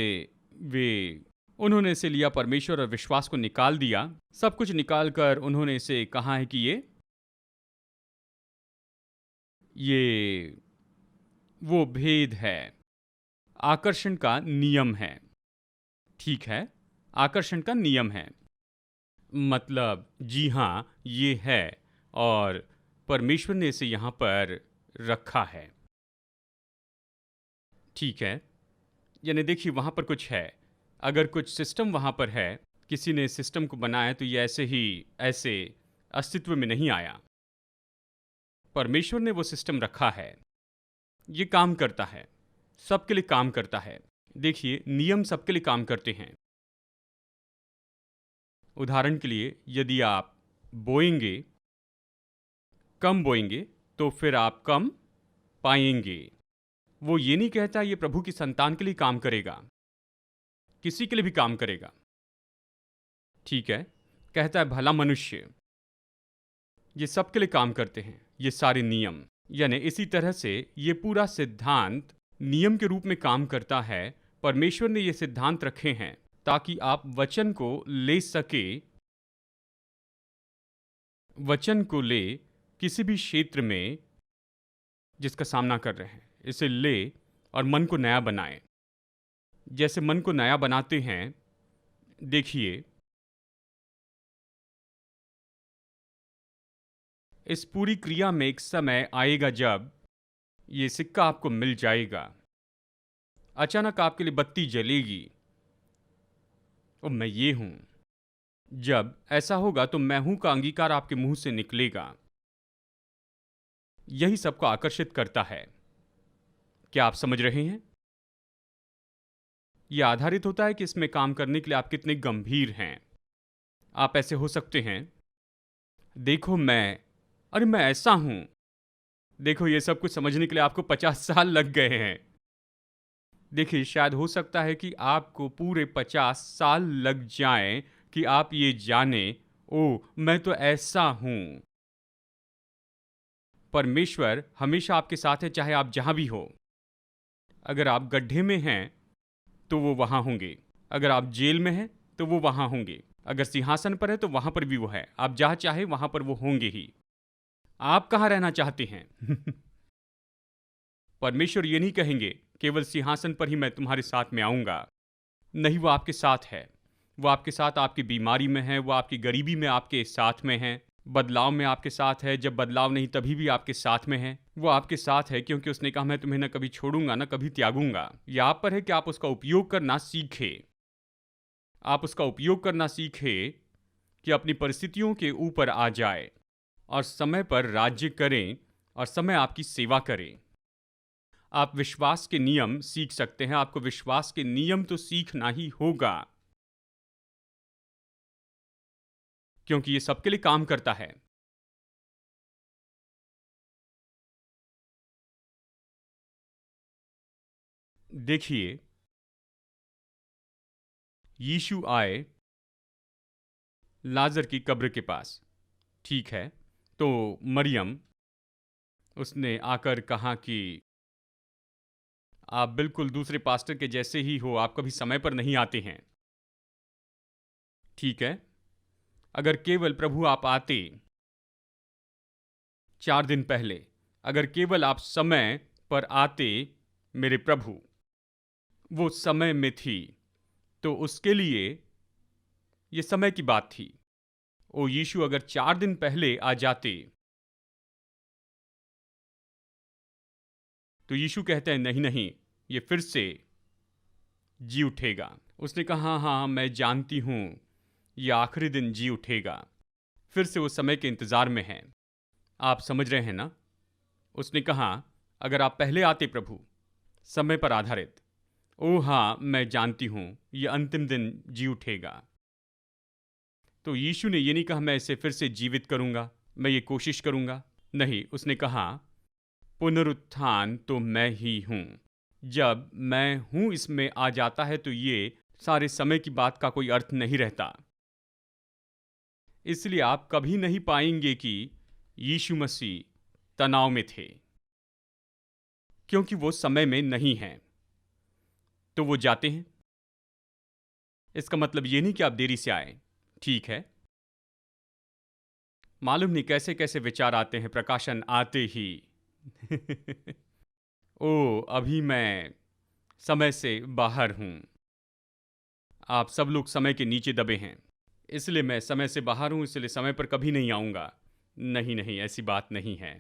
वे, उन्होंने इसे लिया, परमेश्वर और विश्वास को निकाल दिया, सब कुछ निकाल कर उन्होंने इसे कहा है कि ये वो भेद है, आकर्षण का नियम है। ठीक है, आकर्षण का नियम है, मतलब जी हाँ ये है, और परमेश्वर ने इसे यहां पर रखा है। ठीक है, यानी देखिए वहां पर कुछ है, अगर कुछ सिस्टम वहां पर है, किसी ने सिस्टम को बनाया, तो ये ऐसे अस्तित्व में नहीं आया। परमेश्वर ने वो सिस्टम रखा है, ये काम करता है, सबके लिए काम करता है। देखिए, नियम सबके लिए काम करते हैं। उदाहरण के लिए, यदि आप बोएंगे, कम बोएंगे, तो फिर आप कम पाएंगे। वो ये नहीं कहता ये प्रभु की संतान के लिए काम करेगा, किसी के लिए भी काम करेगा। ठीक है, कहता है भला मनुष्य, ये सबके लिए काम करते हैं, ये सारे नियम। यानी इसी तरह से ये पूरा सिद्धांत नियम के रूप में काम करता है। परमेश्वर ने ये सिद्धांत रखे हैं ताकि आप वचन को ले सके, वचन को ले किसी भी क्षेत्र में जिसका सामना कर रहे हैं, इसे ले और मन को नया बनाए। जैसे मन को नया बनाते हैं, देखिए इस पूरी क्रिया में एक समय आएगा जब ये सिक्का आपको मिल जाएगा, अचानक आपके लिए बत्ती जलेगी, और मैं ये हूं। जब ऐसा होगा तो मैं हूं का अंगीकार आपके मुंह से निकलेगा। यही सबको आकर्षित करता है। क्या आप समझ रहे हैं? यह आधारित होता है कि इसमें काम करने के लिए आप कितने गंभीर हैं। आप ऐसे हो सकते हैं, देखो मैं अरे मैं ऐसा हूं। देखो, ये सब कुछ समझने के लिए आपको 50 साल लग गए हैं। देखिए, शायद हो सकता है कि आपको पूरे 50 साल लग जाएं कि आप ये जाने, ओ मैं तो ऐसा हूं। परमेश्वर हमेशा आपके साथ है, चाहे आप जहां भी हो। अगर आप गड्ढे में हैं तो वो वहां होंगे, अगर आप जेल में हैं तो वो वहां होंगे, अगर सिंहासन पर है तो वहां पर भी वो है, आप जहां चाहे वहां पर वो होंगे ही। आप कहां रहना चाहते हैं? परमेश्वर ये नहीं कहेंगे केवल सिंहासन पर ही मैं तुम्हारे साथ में आऊंगा। नहीं, वो आपके साथ है। वो आपके साथ आपकी बीमारी में है, वो आपकी गरीबी में आपके साथ में है, बदलाव में आपके साथ है, जब बदलाव नहीं तभी भी आपके साथ में है। वो आपके साथ है क्योंकि उसने कहा मैं तुम्हें न कभी छोड़ूंगा न कभी त्यागूंगा। यह आप पर है कि आप उसका उपयोग करना सीखें। आप उसका उपयोग करना सीखें कि अपनी परिस्थितियों के ऊपर आ जाए और समय पर राज्य करें और समय आपकी सेवा करें। आप विश्वास के नियम सीख सकते हैं। आपको विश्वास के नियम तो सीखना ही होगा, क्योंकि ये सबके लिए काम करता है। देखिए, यीशु आए लाजर की कब्र के पास, ठीक है? तो मरियम, उसने आकर कहा कि आप बिल्कुल दूसरे पास्टर के जैसे ही हो, आप कभी समय पर नहीं आते हैं, ठीक है? अगर केवल प्रभु आप आते 4 दिन पहले, अगर केवल आप समय पर आते मेरे प्रभु, वो समय में थी, तो उसके लिए ये समय की बात थी। ओ यीशु अगर 4 दिन पहले आ जाते, तो यीशु कहते हैं नहीं नहीं, ये फिर से जी उठेगा। उसने कहा हाँ हाँ मैं जानती हूं, ये आखिरी दिन जी उठेगा। फिर से वो समय के इंतजार में है। आप समझ रहे हैं ना? उसने कहा अगर आप पहले आते प्रभु, समय पर आधारित, ओ हाँ मैं जानती हूं ये अंतिम दिन जी उठेगा। तो यीशु ने ये नहीं कहा मैं इसे फिर से जीवित करूंगा, मैं ये कोशिश करूंगा। नहीं, उसने कहा पुनरुत्थान तो मैं ही हूं। जब मैं हूं इसमें आ जाता है तो ये सारे समय की बात का कोई अर्थ नहीं रहता। इसलिए आप कभी नहीं पाएंगे कि यीशु मसीह तनाव में थे, क्योंकि वो समय में नहीं हैं। तो वो जाते हैं। इसका मतलब ये नहीं कि आप देरी से आए, ठीक है? मालूम नहीं कैसे कैसे विचार आते हैं प्रकाशन आते ही। ओ अभी मैं समय से बाहर हूं। आप सब लोग समय के नीचे दबे हैं, इसलिए मैं समय से बाहर हूं, इसलिए समय पर कभी नहीं आऊंगा। नहीं नहीं, ऐसी बात नहीं है।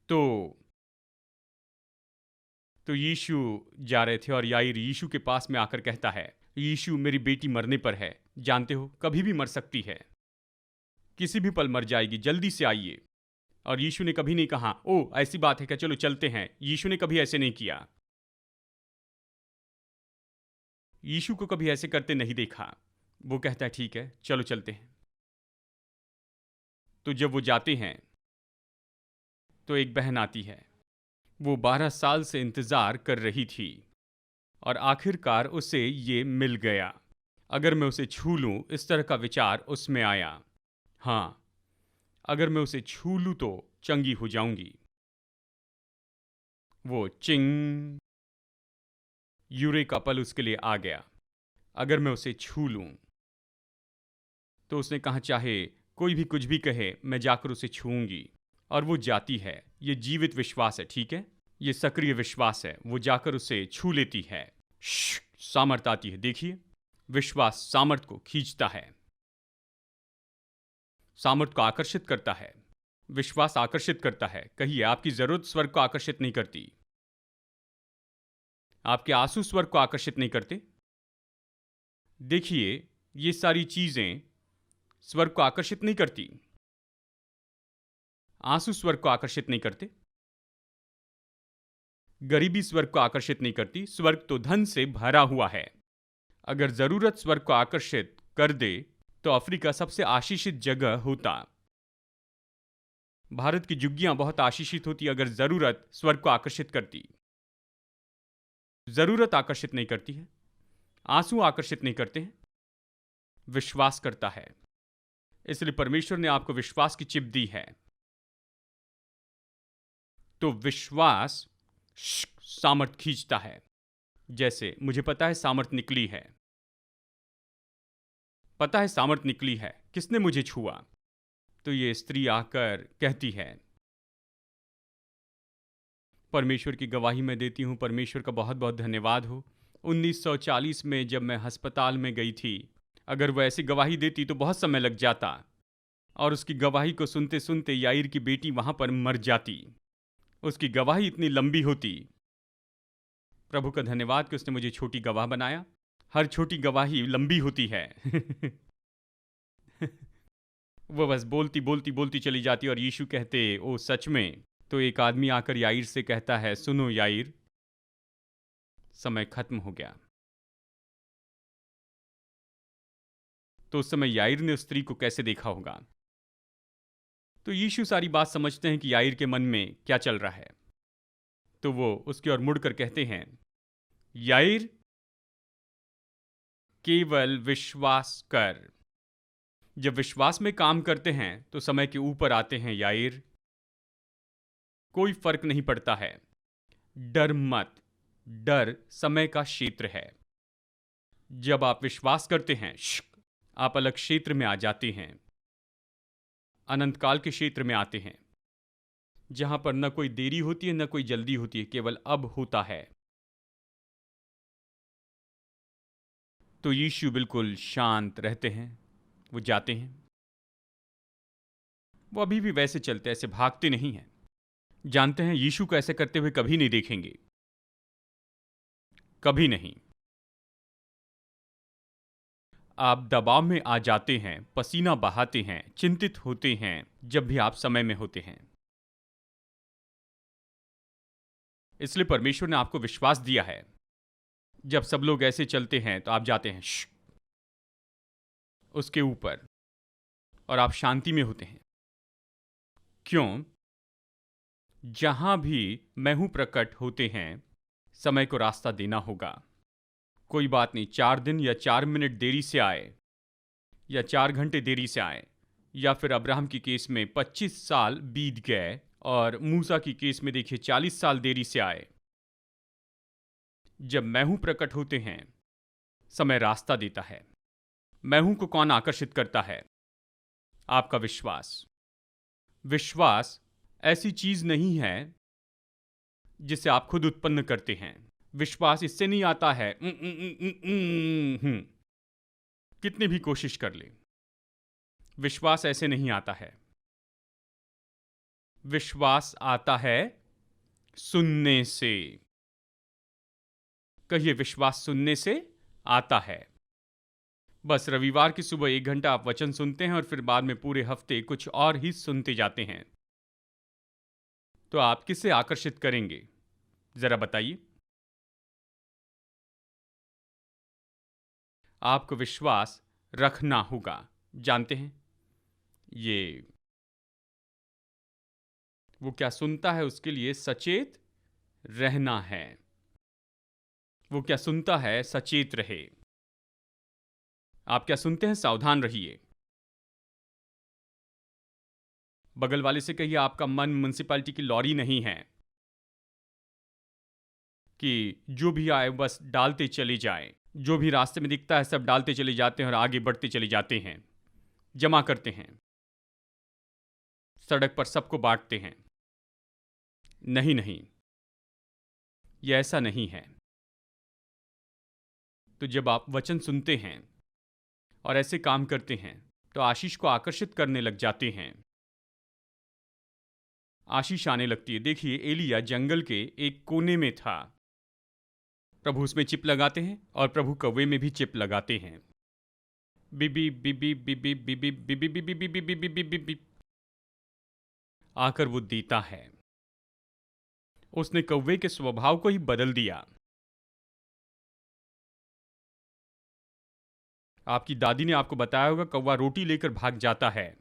तो तो यीशु जा रहे थे और याईर यीशु के पास में आकर कहता है यीशु मेरी बेटी मरने पर है, जानते हो कभी भी मर सकती है, किसी भी पल मर जाएगी, जल्दी से आइए। और यीशु ने कभी नहीं कहा ओ ऐसी बात है क्या, चलो चलते हैं। यीशु ने कभी ऐसे नहीं किया। यीशु को कभी ऐसे करते नहीं देखा। वो कहता है ठीक है चलो चलते हैं। तो जब वो जाते हैं तो एक बहन आती है। वो 12 साल से इंतजार कर रही थी और आखिरकार उसे ये मिल गया। अगर मैं उसे छू लूं, इस तरह का विचार उसमें आया। हाँ, अगर मैं उसे छू लूं तो चंगी हो जाऊंगी। वो चिंग, यूरे का पल उसके लिए आ गया। अगर मैं उसे छू लूं, तो उसने कहा चाहे कोई भी कुछ भी कहे, मैं जाकर उसे छूऊंगी। और वो जाती है। ये जीवित विश्वास है, ठीक है? ये सक्रिय विश्वास है। वो जाकर उसे छू लेती है। सामर्थ आती है। देखिए, विश्वास सामर्थ को खींचता है, सामर्थ को आकर्षित करता है। विश्वास आकर्षित करता है। कहिए, आपकी जरूरत स्वर्ग को आकर्षित नहीं करती, आपके आंसू स्वर्ग को आकर्षित नहीं करते। देखिए, ये सारी चीजें स्वर्ग को आकर्षित नहीं करती। आंसू स्वर्ग को आकर्षित नहीं करते, गरीबी स्वर्ग को आकर्षित नहीं करती। स्वर्ग तो धन से भरा हुआ है। अगर जरूरत स्वर्ग को आकर्षित कर दे तो अफ्रीका सबसे आशीषित जगह होता। भारत की झुग्गियां बहुत आशीषित होती अगर जरूरत स्वर्ग को आकर्षित करती। जरूरत आकर्षित नहीं करती है, आंसू आकर्षित नहीं करते हैं, विश्वास करता है। इसलिए परमेश्वर ने आपको विश्वास की चिप दी है। तो विश्वास सामर्थ खींचता है। जैसे मुझे पता है सामर्थ निकली है, पता है सामर्थ निकली है, किसने मुझे छुआ? तो ये स्त्री आकर कहती है। परमेश्वर की गवाही मैं देती हूं, परमेश्वर का बहुत बहुत धन्यवाद हो। 1940 में जब मैं अस्पताल में गई थी, अगर वह ऐसी गवाही देती तो बहुत समय लग जाता और उसकी गवाही को सुनते सुनते याईर की बेटी वहां पर मर जाती। उसकी गवाही इतनी लंबी होती। प्रभु का धन्यवाद कि उसने मुझे छोटी गवाह बनाया। हर छोटी गवाही लंबी होती है। वो बस बोलती बोलती बोलती चली जाती और यीशु कहते ओ सच में। तो एक आदमी आकर याईर से कहता है, सुनो याईर, समय खत्म हो गया। तो उस समय याईर ने उस स्त्री को कैसे देखा होगा? तो यीशु सारी बात समझते हैं कि याईर के मन में क्या चल रहा है। तो वो उसकी ओर मुड़कर कहते हैं, याईर, केवल विश्वास कर। जब विश्वास में काम करते हैं तो समय के ऊपर आते हैं याईर। कोई फर्क नहीं पड़ता है। डर मत, डर समय का क्षेत्र है। जब आप विश्वास करते हैं, आप अलग क्षेत्र में आ जाते हैं, अनंत काल के क्षेत्र में आते हैं, जहां पर न कोई देरी होती है न कोई जल्दी होती है, केवल अब होता है। तो यीशु बिल्कुल शांत रहते हैं। वो जाते हैं। वो अभी भी वैसे चलते, ऐसे भागते नहीं हैं। जानते हैं यीशु को ऐसे करते हुए कभी नहीं देखेंगे, कभी नहीं। आप दबाव में आ जाते हैं, पसीना बहाते हैं, चिंतित होते हैं जब भी आप समय में होते हैं। इसलिए परमेश्वर ने आपको विश्वास दिया है। जब सब लोग ऐसे चलते हैं तो आप जाते हैं उसके ऊपर और आप शांति में होते हैं। क्यों? जहां भी मैं हूं प्रकट होते हैं, समय को रास्ता देना होगा। कोई बात नहीं, 4 दिन या 4 मिनट देरी से आए या 4 घंटे देरी से आए, या फिर अब्राहम की केस में 25 साल बीत गए और मूसा की केस में देखिए 40 साल देरी से आए। जब मैं हूं प्रकट होते हैं, समय रास्ता देता है। मैं हूं को कौन आकर्षित करता है? आपका विश्वास। विश्वास ऐसी चीज नहीं है जिसे आप खुद उत्पन्न करते हैं। विश्वास इससे नहीं आता है कितनी भी कोशिश कर ले, विश्वास ऐसे नहीं आता है। विश्वास आता है सुनने से। कहिए, विश्वास सुनने से आता है। बस रविवार की सुबह 1 घंटा आप वचन सुनते हैं और फिर बाद में पूरे हफ्ते कुछ और ही सुनते जाते हैं। तो आप किसे आकर्षित करेंगे? जरा बताइए। आपको विश्वास रखना होगा। जानते हैं, ये वो क्या सुनता है उसके लिए सचेत रहना है। वो क्या सुनता है, सचेत रहे। आप क्या सुनते हैं, सावधान रहिए। बगल वाले से कहिए, आपका मन म्युनिसिपैलिटी की लॉरी नहीं है कि जो भी आए बस डालते चले जाएं। जो भी रास्ते में दिखता है सब डालते चले जाते हैं और आगे बढ़ते चले जाते हैं, जमा करते हैं, सड़क पर सबको बांटते हैं। नहीं नहीं, यह ऐसा नहीं है। तो जब आप वचन सुनते हैं और ऐसे काम करते हैं तो आशीष को आकर्षित करने लग जाते हैं। आशीष आने लगती है। देखिए, एलिया जंगल के एक कोने में था। प्रभु उसमें चिप लगाते हैं और प्रभु कौवे में भी चिप लगाते हैं। बिबी बिबी बिबी बिबी बिबी बिबी बिबी बिबी बिबी बिबी आकर वो देता है। उसने कौवे के स्वभाव को ही बदल दिया। आपकी दादी ने आपको बताया होगा कौवा रोटी लेकर भाग जाता है,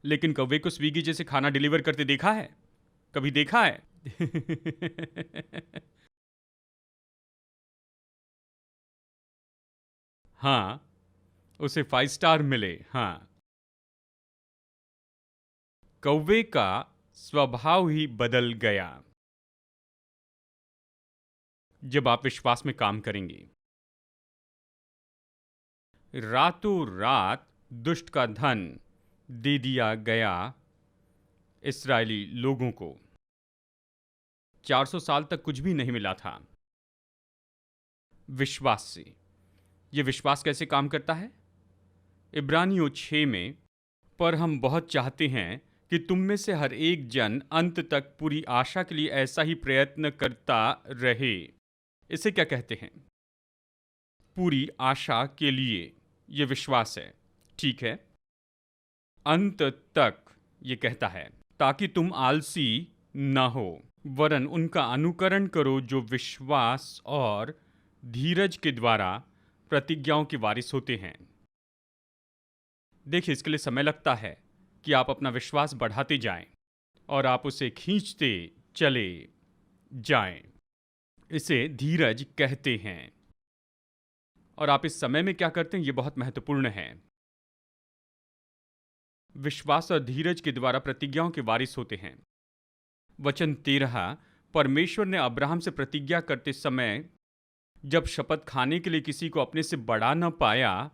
लेकिन कौवे को स्विगी जैसे खाना डिलीवर करते देखा है? कभी देखा है? हाँ, उसे 5 स्टार मिले। हाँ, कौवे का स्वभाव ही बदल गया जब आप विश्वास में काम करेंगे। रातों रात दुष्ट का धन दे दिया गया इस्राएली लोगों को। 400 साल तक कुछ भी नहीं मिला था विश्वास से। यह विश्वास कैसे काम करता है? इब्रानियों 6 में, पर हम बहुत चाहते हैं कि तुम में से हर एक जन अंत तक पूरी आशा के लिए ऐसा ही प्रयत्न करता रहे। इसे क्या कहते हैं? पूरी आशा के लिए यह विश्वास है, ठीक है? अंत तक ये कहता है, ताकि तुम आलसी न हो, वरन उनका अनुकरण करो जो विश्वास और धीरज के द्वारा प्रतिज्ञाओं के वारिस होते हैं। देखिए, इसके लिए समय लगता है कि आप अपना विश्वास बढ़ाते जाएं और आप उसे खींचते चले जाएं। इसे धीरज कहते हैं। और आप इस समय में क्या करते हैं, यह बहुत महत्वपूर्ण है। विश्वास और धीरज के द्वारा प्रतिज्ञाओं के वारिस होते हैं। वचन 13, परमेश्वर ने अब्राहम से प्रतिज्ञा करते समय जब शपथ खाने के लिए किसी को अपने से बड़ा न पाया,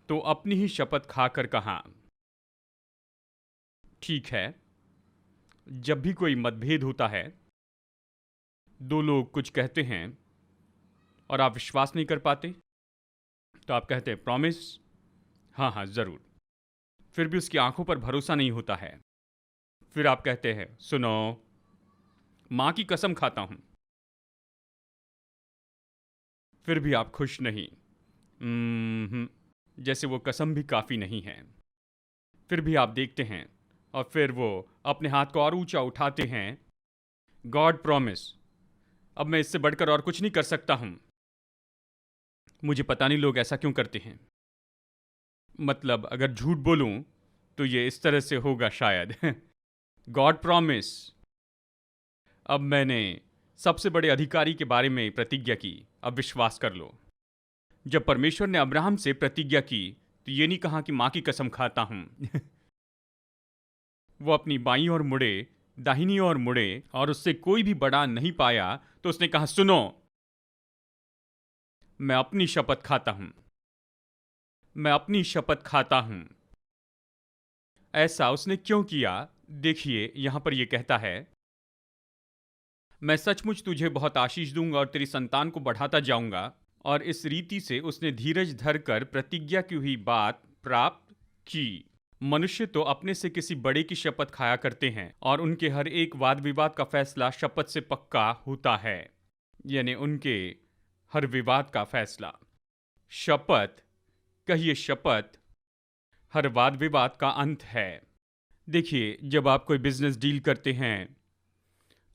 तो अपनी ही शपथ खाकर कहा। ठीक है, जब भी कोई मतभेद होता है, दो लोग कुछ कहते हैं और आप विश्वास नहीं कर पाते, तो आप कहते हैं प्रॉमिस, हाँ हाँ जरूर। फिर भी उसकी आंखों पर भरोसा नहीं होता है। फिर आप कहते हैं सुनो, मां की कसम खाता हूं। फिर भी आप खुश नहीं। जैसे वो कसम भी काफी नहीं है। फिर भी आप देखते हैं और फिर वो अपने हाथ को और ऊंचा उठाते हैं। गॉड प्रॉमिस, अब मैं इससे बढ़कर और कुछ नहीं कर सकता हूं। मुझे पता नहीं लोग ऐसा क्यों करते हैं। मतलब अगर झूठ बोलूं तो ये इस तरह से होगा शायद। गॉड प्रॉमिस, अब मैंने सबसे बड़े अधिकारी के बारे में प्रतिज्ञा की, अब विश्वास कर लो। जब परमेश्वर ने अब्राहम से प्रतिज्ञा की तो ये नहीं कहा कि मां की कसम खाता हूं। वो अपनी बाईं ओर मुड़े, दाहिनी ओर मुड़े और उससे कोई भी बड़ा नहीं पाया, तो उसने कहा सुनो, मैं अपनी शपथ खाता हूं, मैं अपनी शपथ खाता हूं। ऐसा उसने क्यों किया? देखिए, यहां पर यह कहता है, मैं सचमुच तुझे बहुत आशीष दूंगा और तेरी संतान को बढ़ाता जाऊंगा। और इस रीति से उसने धीरज धरकर प्रतिज्ञा की हुई बात प्राप्त की। मनुष्य तो अपने से किसी बड़े की शपथ खाया करते हैं और उनके हर एक वाद विवाद का फैसला शपथ से पक्का होता है। यानी उनके हर विवाद का फैसला शपथ, कहिए शपथ, हर वाद विवाद का अंत है। देखिए, जब आप कोई बिजनेस डील करते हैं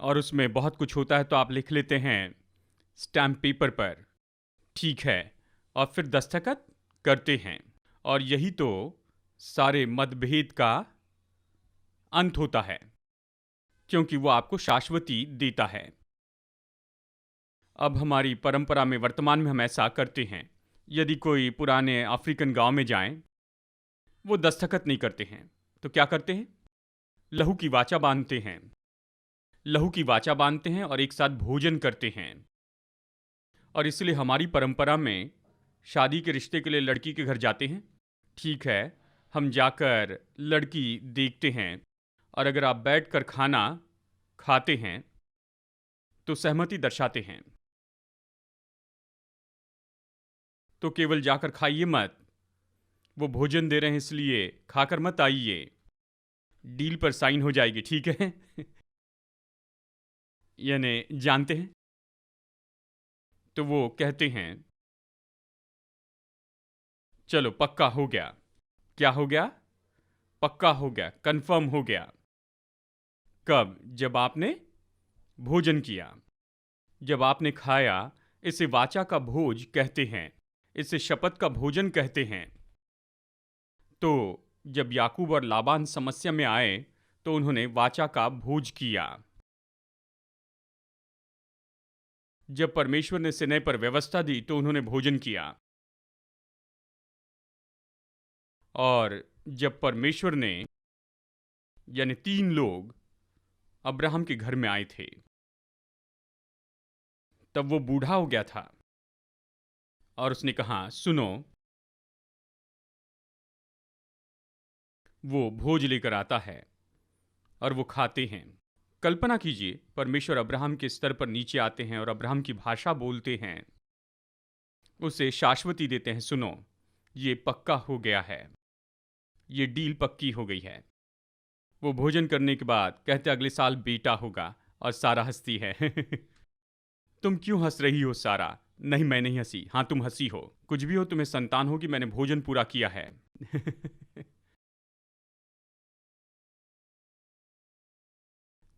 और उसमें बहुत कुछ होता है, तो आप लिख लेते हैं स्टैम्प पेपर पर, ठीक है, और फिर दस्तखत करते हैं। और यही तो सारे मतभेद का अंत होता है, क्योंकि वो आपको शाश्वती देता है। अब हमारी परंपरा में वर्तमान में हम ऐसा करते हैं। यदि कोई पुराने अफ्रीकन गांव में जाएं, वो दस्तखत नहीं करते हैं, तो क्या करते हैं? लहू की वाचा बांधते हैं। लहू की वाचा बांधते हैं और एक साथ भोजन करते हैं। और इसलिए हमारी परंपरा में शादी के रिश्ते के लिए लड़की के घर जाते हैं, ठीक है, हम जाकर लड़की देखते हैं और अगर आप बैठकर खाना खाते हैं तो सहमति दर्शाते हैं। तो केवल जाकर खाइए मत, वो भोजन दे रहे हैं इसलिए खाकर मत आइए, डील पर साइन हो जाएगी, ठीक है। यानी जानते हैं। तो वो कहते हैं चलो पक्का हो गया। क्या हो गया? पक्का हो गया, कंफर्म हो गया। कब? जब आपने भोजन किया, जब आपने खाया। इसे वाचा का भोज कहते हैं। इसे शपथ का भोजन कहते हैं। तो जब याकूब और लाबान समस्या में आए तो उन्होंने वाचा का भोज किया। जब परमेश्वर ने सिनै पर व्यवस्था दी तो उन्होंने भोजन किया। और जब परमेश्वर ने, यानी 3 लोग अब्राहम के घर में आए थे, तब वो बूढ़ा हो गया था और उसने कहा, सुनो, वो भोज लेकर आता है और वो खाते हैं। कल्पना कीजिए, परमेश्वर अब्राहम के स्तर पर नीचे आते हैं और अब्राहम की भाषा बोलते हैं, उसे शाश्वती देते हैं, सुनो, ये पक्का हो गया है, ये डील पक्की हो गई है। वो भोजन करने के बाद कहते अगले साल बेटा होगा, और सारा हंसती है। तुम क्यों हंस रही हो सारा? नहीं, मैं नहीं हंसी। हाँ, तुम हंसी हो। कुछ भी हो, तुम्हें संतान होगी, मैंने भोजन पूरा किया है।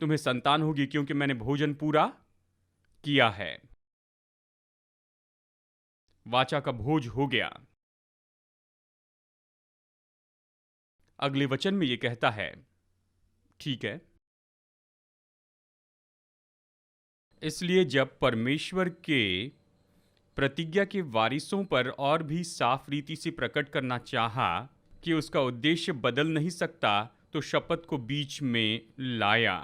तुम्हें संतान होगी क्योंकि मैंने भोजन पूरा किया है। वाचा का भोज हो गया। अगले वचन में यह कहता है, ठीक है, इसलिए जब परमेश्वर के प्रतिज्ञा के वारिसों पर और भी साफ रीति से प्रकट करना चाहा कि उसका उद्देश्य बदल नहीं सकता, तो शपथ को बीच में लाया,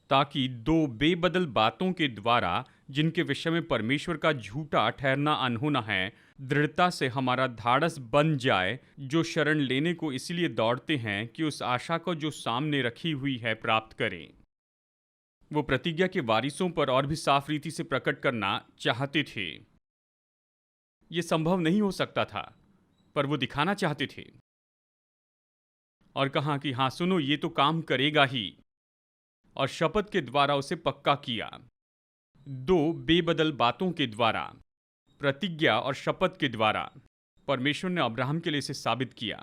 ताकि 2 बेबदल बातों के द्वारा, जिनके विषय में परमेश्वर का झूठा ठहरना अनहोना है, दृढ़ता से हमारा धाड़स बन जाए, जो शरण लेने को इसलिए दौड़ते हैं कि उस आशा को जो सामने रखी हुई है प्राप्त करें। वो प्रतिज्ञा के वारिसों पर और भी साफ रीति से प्रकट करना चाहते थे। ये संभव नहीं हो सकता था, पर वो दिखाना चाहते थे और कहा कि हाँ सुनो, ये तो काम करेगा ही, और शपथ के द्वारा उसे पक्का किया। 2 बेबदल बातों के द्वारा, प्रतिज्ञा और शपथ के द्वारा, परमेश्वर ने अब्राहम के लिए इसे साबित किया।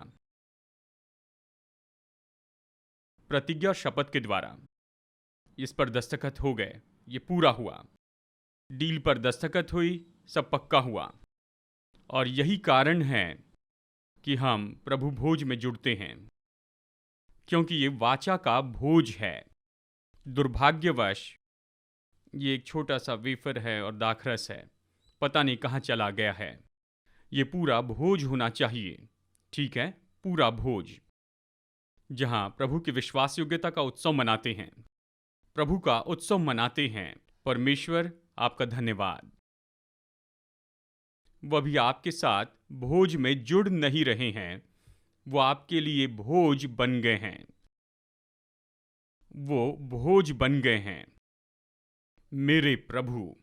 प्रतिज्ञा और शपथ के द्वारा इस पर दस्तखत हो गए, ये पूरा हुआ, डील पर दस्तखत हुई, सब पक्का हुआ। और यही कारण है कि हम प्रभु भोज में जुड़ते हैं, क्योंकि ये वाचा का भोज है। दुर्भाग्यवश ये एक छोटा सा वेफर है और दाखरस है, पता नहीं कहाँ चला गया है। ये पूरा भोज होना चाहिए, ठीक है, पूरा भोज, जहां प्रभु की विश्वास योग्यता का उत्सव मनाते हैं, प्रभु का उत्सव मनाते हैं। परमेश्वर आपका धन्यवाद। वह भी आपके साथ भोज में जुड़ नहीं रहे हैं, वो आपके लिए भोज बन गए हैं। वो भोज बन गए हैं, मेरे प्रभु।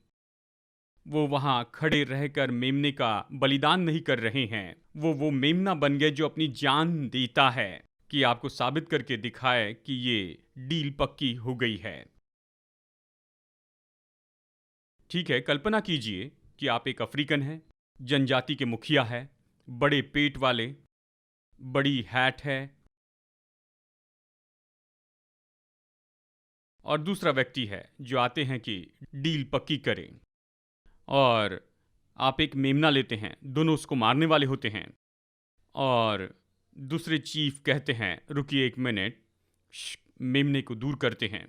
वो वहां खड़े रहकर मेमने का बलिदान नहीं कर रहे हैं, वो मेमना बन गए जो अपनी जान देता है कि आपको साबित करके दिखाए कि ये डील पक्की हो गई है। ठीक है, कल्पना कीजिए कि आप एक अफ्रीकन हैं, जनजाति के मुखिया है, बड़े पेट वाले, बड़ी हैट है, और दूसरा व्यक्ति है जो आते हैं कि डील पक्की करें, और आप एक मेमना लेते हैं, दोनों उसको मारने वाले होते हैं, और दूसरे चीफ कहते हैं रुकिए 1 मिनट, मेमने को दूर करते हैं,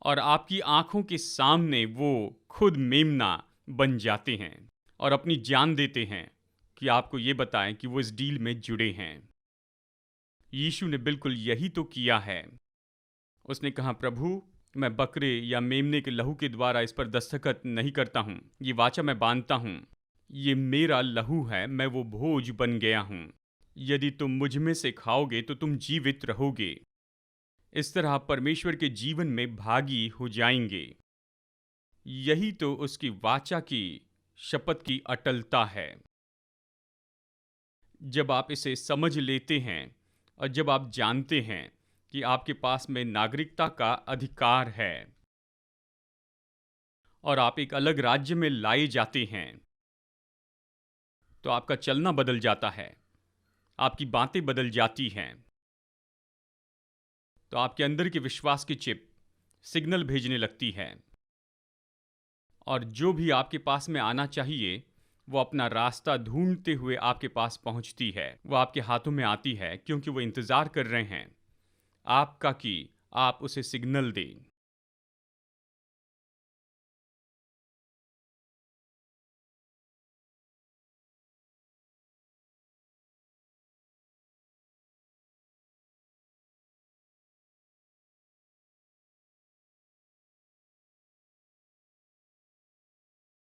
और आपकी आंखों के सामने वो खुद मेमना बन जाते हैं और अपनी जान देते हैं कि आपको ये बताएं कि वो इस डील में जुड़े हैं। यीशु ने बिल्कुल यही तो किया है। उसने कहा, प्रभु, मैं बकरे या मेमने के लहू के द्वारा इस पर दस्तखत नहीं करता हूँ, ये वाचा मैं बांधता हूँ, ये मेरा लहू है, मैं वो भोज बन गया हूँ। यदि तुम मुझ में से खाओगे तो तुम जीवित रहोगे। इस तरह परमेश्वर के जीवन में भागी हो जाएंगे। यही तो उसकी वाचा की, शपथ की अटलता है। जब आप इसे समझ लेते हैं और जब आप जानते हैं कि आपके पास में नागरिकता का अधिकार है और आप एक अलग राज्य में लाए जाते हैं, तो आपका चलना बदल जाता है, आपकी बातें बदल जाती हैं। तो आपके अंदर की विश्वास की चिप सिग्नल भेजने लगती है, और जो भी आपके पास में आना चाहिए वो अपना रास्ता ढूंढते हुए आपके पास पहुंचती है, वो आपके हाथों में आती है क्योंकि वो इंतज़ार कर रहे हैं आपका कि आप उसे सिग्नल दें।